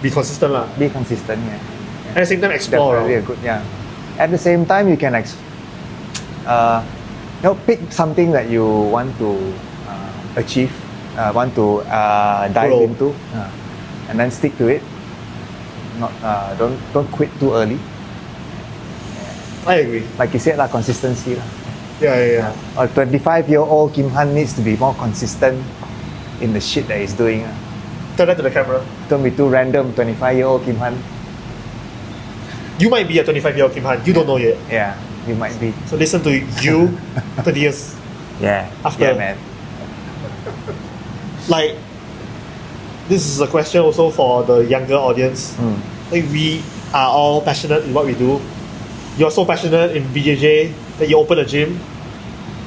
be consistent lah. Be consistent, yeah. At the same time, explore. Definitely a good, yeah. At the same time, you can pick something that you want to achieve, want to dive Grow. into, and then stick to it. Not don't quit too early. I agree. Like you said, consistency. Yeah. A 25-year-old Khim Hun needs to be more consistent in the shit that he's doing. Turn that to the camera. Don't be too random. 25-year-old Khim Hun. You might be a 25-year-old Khim Han. You don't know yet. Yeah, you might be. So listen to you 30 years Yeah. after. Yeah, man. Like, this is a question also for the younger audience. Like, we are all passionate in what we do. You're so passionate in BJJ that you open a gym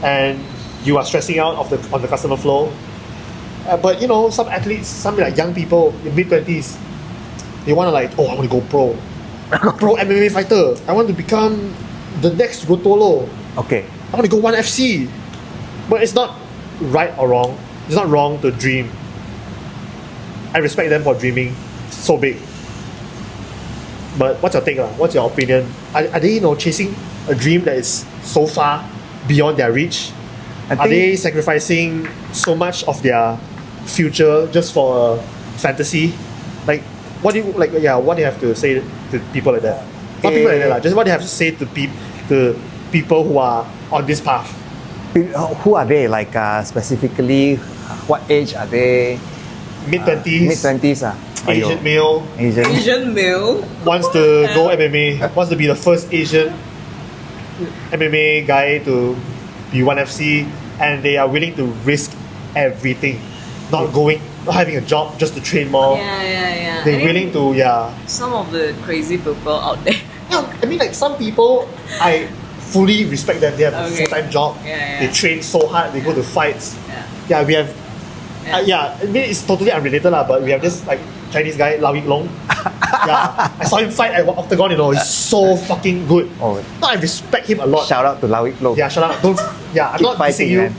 and you are stressing out on the customer flow. But some athletes, some like young people in mid-20s, they want to I want to go pro. Pro MMA fighter. I want to become the next Rotolo. Okay. I want to go 1FC. But it's not right or wrong. It's not wrong to dream. I respect them for dreaming so big. But what's your take? What's your opinion? Are they chasing a dream that is so far beyond their reach? Are they sacrificing so much of their future just for a fantasy? Like, what do you have to say to people like that? Not people like that, just what do you have to say to people who are on this path? Who are they? Like specifically, what age are they? Mid-20s. Mid-20s. Asian male. Asian male. Wants to go MMA. Wants to be the first Asian MMA guy to be 1FC, and they are willing to risk everything. Not having a job just to train more. Yeah. They're willing to, Some of the crazy people out there. Yeah, I mean, like, some people, I fully respect them. They have a Okay. full-time job. Yeah. They train so hard. They go to fights. Yeah. We have. I mean, it's totally unrelated but we have this Chinese guy, Lau Yik Long. I saw him fight at Octagon. He's so fucking good. Oh. No, I respect him a lot. Shout out to Lau Yik Long. Yeah, shout out. Don't. Yeah, I'm Keep not fighting, dissing you. man.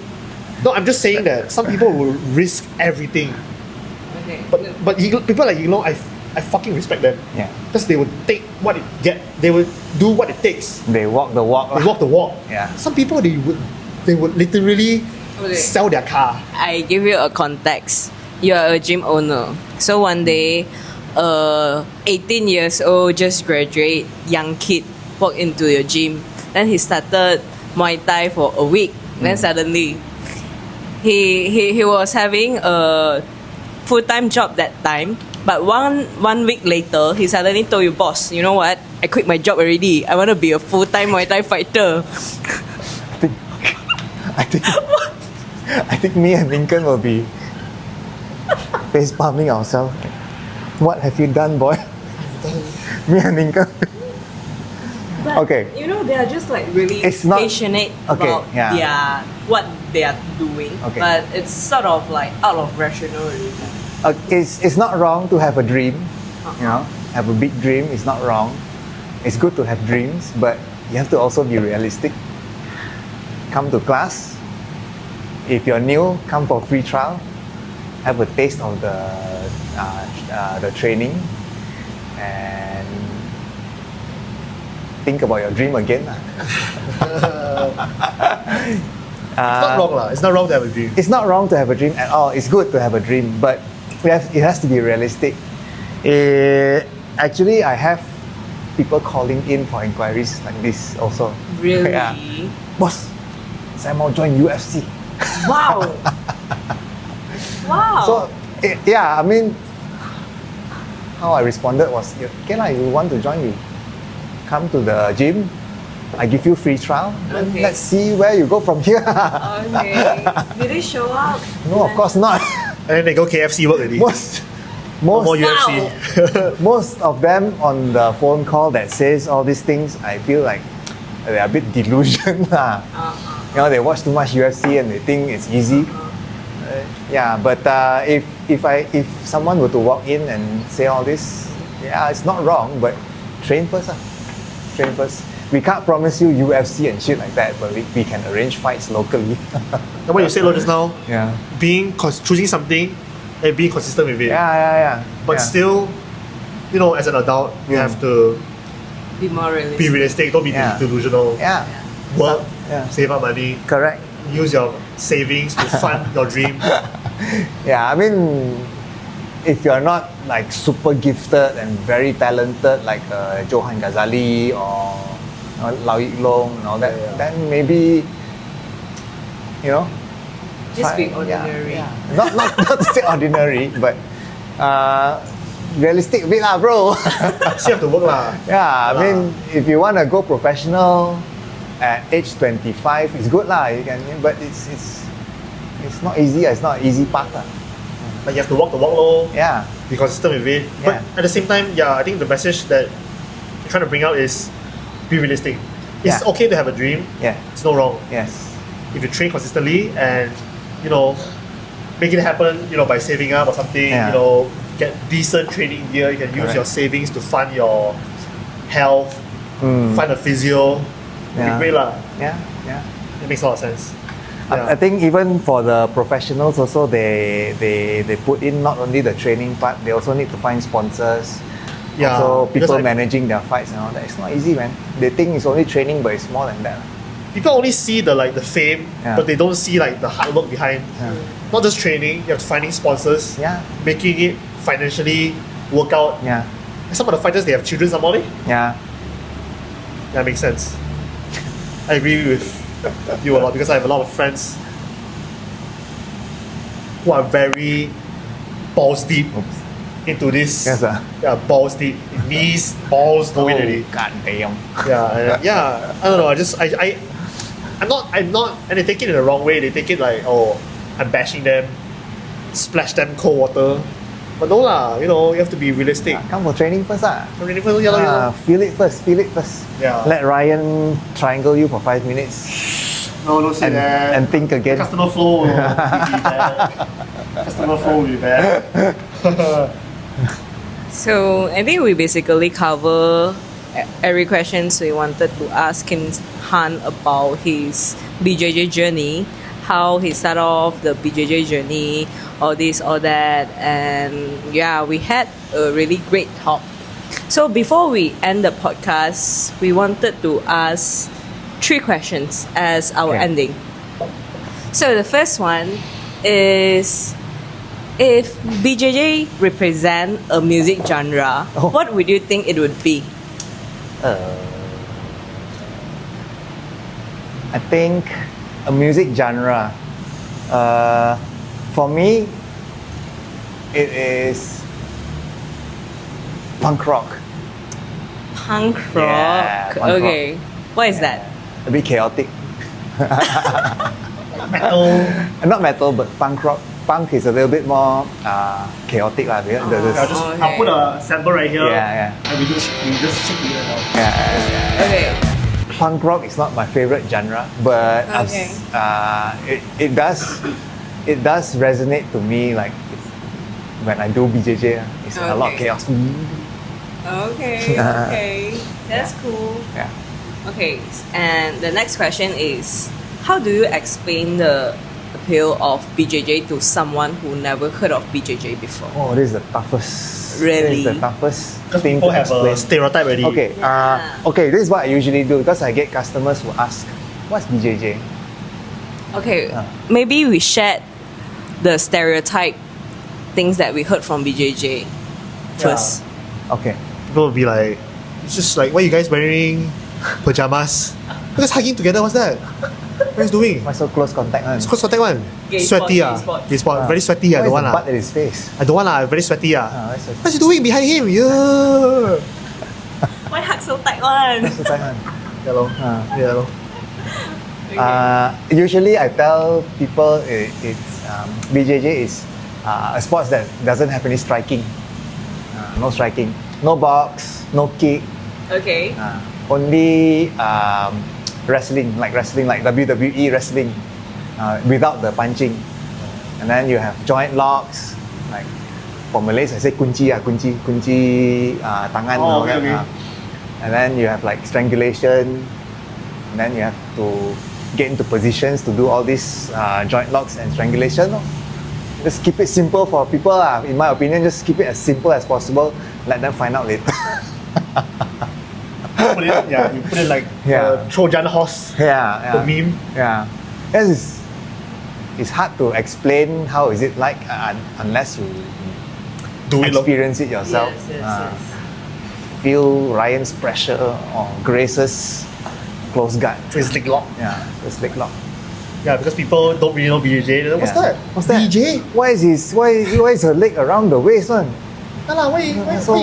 No, I'm just saying that some people will risk everything. Okay. But people like Yik Long, I fucking respect them. Yeah. Because they would take what it get. They would do what it takes. They walk the walk. They walk the walk. Yeah. Some people they would literally sell their car. I give you a context. You are a gym owner. So one day, 18 years old, just graduate, young kid, walk into your gym. Then he started Muay Thai for a week. Then suddenly, he was having a full-time job that time. But one week later, he suddenly told you, boss, you know what? I quit my job already. I want to be a full-time Muay Thai fighter. I think me and Lincoln will be face palming ourselves. What have you done, boy? Me and Lincoln. But, Okay. they are just really It's not- passionate Okay, about what they are doing. Okay. But it's sort of out of rational. It's not wrong to have a dream. Have a big dream. It's not wrong. It's good to have dreams, but you have to also be realistic. Come to class. If you're new, come for free trial. Have a taste of the training, and think about your dream again. It's not wrong. It's not wrong to have a dream. It's not wrong to have a dream at all. It's good to have a dream, but it has to be realistic. Actually, I have people calling in for inquiries like this also. Really? Yeah. Boss, saya mau join UFC. Wow. Wow. So, I mean, how I responded was, okay lah, you want to join me, come to the gym, I give you free trial, then Okay. let's see where you go from here. Okay. Did they show up? No, of course not. And then they go KFC work already. most More most UFC. most of them on the phone call that says all these things, I feel like they're a bit delusion lah. They watch too much UFC and they think it's easy. But if someone were to walk in and say all this, it's not wrong, but train first. Train first. we can't promise you UFC and shit like that, but we can arrange fights locally. And what you said just now, Yeah. choosing something and being consistent with it. Yeah. But Yeah. still, as an adult, you have to Be more realistic. be realistic. Don't be Yeah. delusional. Yeah. Work, Yeah. save up money, Correct. use your savings to fund your dream. Yeah, I mean, if you're not like super gifted and very talented like Johan Ghazali or Lau Yik Long and all that, Yeah. then maybe, Just be try- ordinary. Yeah. Not to say ordinary, but realistic a bit lah, bro. Still have to work lah. Yeah, I mean, if you want to go professional at age 25, it's good lah. You can, but it's not easy. It's not an easy path lah. Like you have to walk the walk low, Yeah, be consistent with it. But Yeah. at the same time, I think the message that you're trying to bring out is be realistic. It's Yeah. okay to have a dream. yeah, It's no wrong. yes, If you train consistently and make it happen, by saving up or something, Yeah. get decent training gear, you can use Correct. your savings to fund your health, fund a physio. It'd Yeah. be great lah. yeah. It makes a lot of sense. I think even for the professionals also, they put in not only the training part, they also need to find sponsors. Yeah, Also because people managing their fights and all that. It's not easy, man. They think it's only training, but it's more than that. People only see the fame, Yeah. but they don't see the hard work behind. Yeah. Not just training, you have to finding sponsors, Yeah, making it financially work out. yeah, Some of the fighters, they have children some more. yeah. That makes sense. I agree with you a lot because I have a lot of friends who are very balls deep Oops. into this. Yes, sir. Yeah, balls deep. Knees, balls, no way already. God damn. Yeah. I don't know. I'm not, and they take it in the wrong way. They take it like, oh, I'm bashing them, splash them cold water. But no lah, you have to be realistic. Come for training first, ah. Training first, yeah, lah. Feel it first. Yeah. Let Ryan triangle you for 5 minutes No, don't say that. and think The again. customer flow will be bad. Customer flow will be bad. So I think we basically cover every questions we wanted to ask Khim Han about his BJJ journey, how he started off the BJJ journey, all this, all that, and we had a really great talk. So before we end the podcast, we wanted to ask 3 questions as our Okay. ending. So the first one is, if BJJ represent a music genre, what would you think it would be? I think a music genre. For me, it is punk rock. Punk rock. Yeah, punk Okay. What is that? A bit chaotic. Metal. Not metal, but punk rock. Punk is a little bit more chaotic lah. I'll put a sample right here. Yeah. And we just check it out. Yeah. Okay. Punk rock is not my favorite genre, but Okay. it does resonate to me like when I do BJJ. It's a lot of Okay. chaos. Okay. That's cool. Yeah. Okay. And the next question is, how do you explain the appeal of BJJ to someone who never heard of BJJ before? Oh, this is the toughest. Really? This is the toughest Because thing people to have a explain. stereotype already. Okay. Yeah. Okay. This is what I usually do because I get customers who ask, "What's BJJ?" Okay. Maybe we shared the stereotype things that we heard from BJJ first. Okay. People will be like, it's just like, why are you guys wearing pajamas? You guys hugging together, what's that? What are you doing? Why so close contact? It's close contact one. Gay Sweaty spot, gay spot. Very sweaty, I Why don't is want the lah. butt at his face? I don't want lah, very sweaty Why so What's he doing behind him? Yeah. Why hug so tight one? tight one? Yeah, lor. Yeah, lor. Usually I tell people BJJ is a sport that doesn't have any striking. No striking. No box, no kick. Okay. Only wrestling like WWE wrestling without the punching. And then you have joint locks. Like for Malays I say kunci tangan. Oh, okay. and then you have like strangulation, and then you have to get into positions to do all these joint locks and strangulation. Just keep it simple for people. In my opinion, just keep it as simple as possible. Let them find out later. You put it like Trojan horse. The meme. Yeah. It's hard to explain how is it like unless you Do it. experience it yourself. Yes. Feel Ryan's pressure or Grace's close guard. It's leg lock. Yeah, it's leg lock. Yeah, because people don't really know BJJ. What's that? What's that? BJ? Why is her leg around the waist one? Why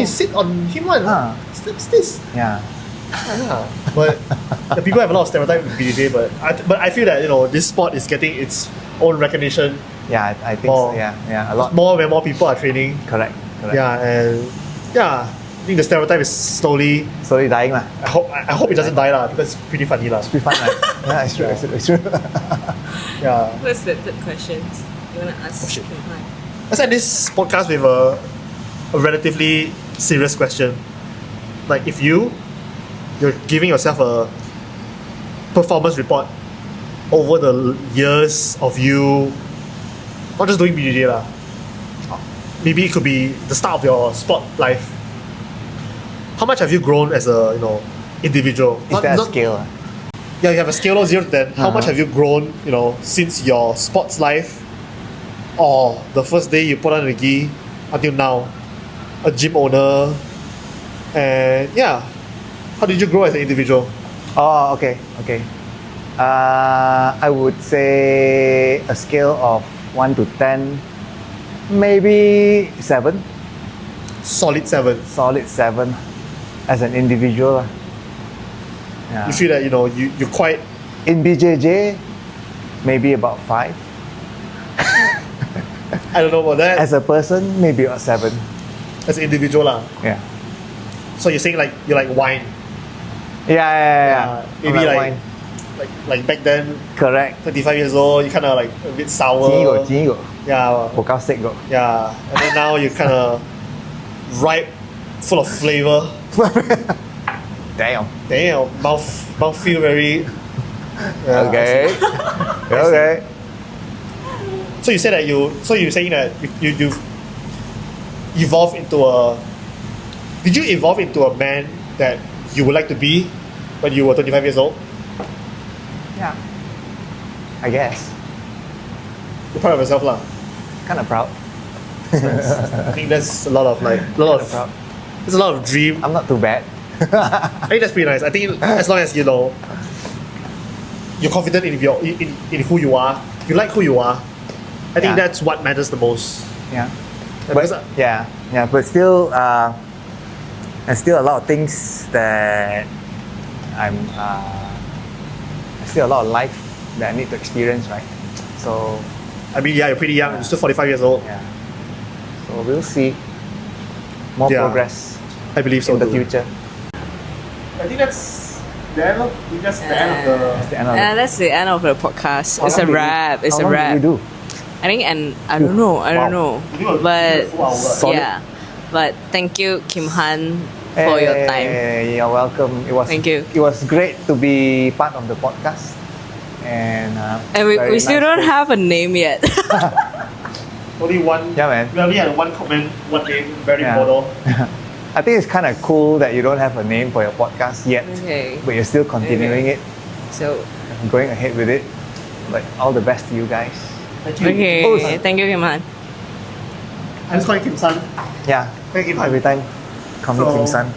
you sit on him one? What's this? Yeah. But people have a lot of stereotypes with BJJ, but I feel that this sport is getting its own recognition. Yeah, I think more, so. Yeah, a lot. More when more people are training. Correct. Yeah, and I think the stereotype is slowly dying lah. I hope it doesn't die lah, because it's pretty funny lah. It's pretty fun, right? Yeah, it's true. Yeah. What's the third question? You wanna ask? Shit. Let's end this podcast with a relatively serious question. Like if you're giving yourself a performance report over the years of you not just doing BJJ lah. Maybe it could be the start of your sport life. How much have you grown as a individual? Is there a scale? Yeah, you have a scale of 0 to 10. How much have you grown, since your sports life, or the first day you put on the gi until now, a gym owner, and how did you grow as an individual? Oh, okay. I would say a scale of 1 to 10, maybe 7. Solid 7. Solid 7 as an individual. Yeah. You feel that you're quite in BJJ, maybe about 5. I don't know about that. As a person, maybe about 7. As an individual lah. Yeah. So you're saying you like wine? Yeah. Maybe wine. like back then, Correct. 35 years old, you kind of like a bit sour. 金個 Yeah. 我夠識個 Yeah. And then now you're kind of ripe, full of flavor. Damn. Mouth feel very. Yeah, Okay. Okay. So you said that you're saying that you evolved into a. Did you evolve into a man that you would like to be when you were 25 years old? Yeah. I guess. You're proud of yourself lah. Kind of proud. I think that's a lot of proud. there's a lot of dream. I'm not too bad. I think that's pretty nice. I think as long as you're confident in who you are, you like who you are. I think that's what matters the most. Yeah. Because, But still, there's still a lot of things that there's still a lot of life that I need to experience, right? So, I mean, you're pretty young. You're still 45 years old. yeah. So we'll see more progress I believe so in the too. future. I think that's the end of the That's the end of it. That's the end of the podcast. How It's long a did wrap. It's how a long wrap. did we do? I think, and I don't know. You do a But full hour. Solid. yeah. But thank you, Khim Hun, for your time. Hey, you're welcome. Thank you. It was great to be part of the podcast. And And we still nice don't to- have a name yet. Only one. Yeah, man. We only had one comment, one name, very Yeah. model. I think it's kind of cool that you don't have a name for your podcast yet, Okay. but you're still continuing it, So, going ahead with it. But all the best to you guys. Thank you. okay. Thank you, Khim Hun. I just call you Khim Sun. Yeah, Thank you, Khim Hun. every time. Call me So- Khim Sun.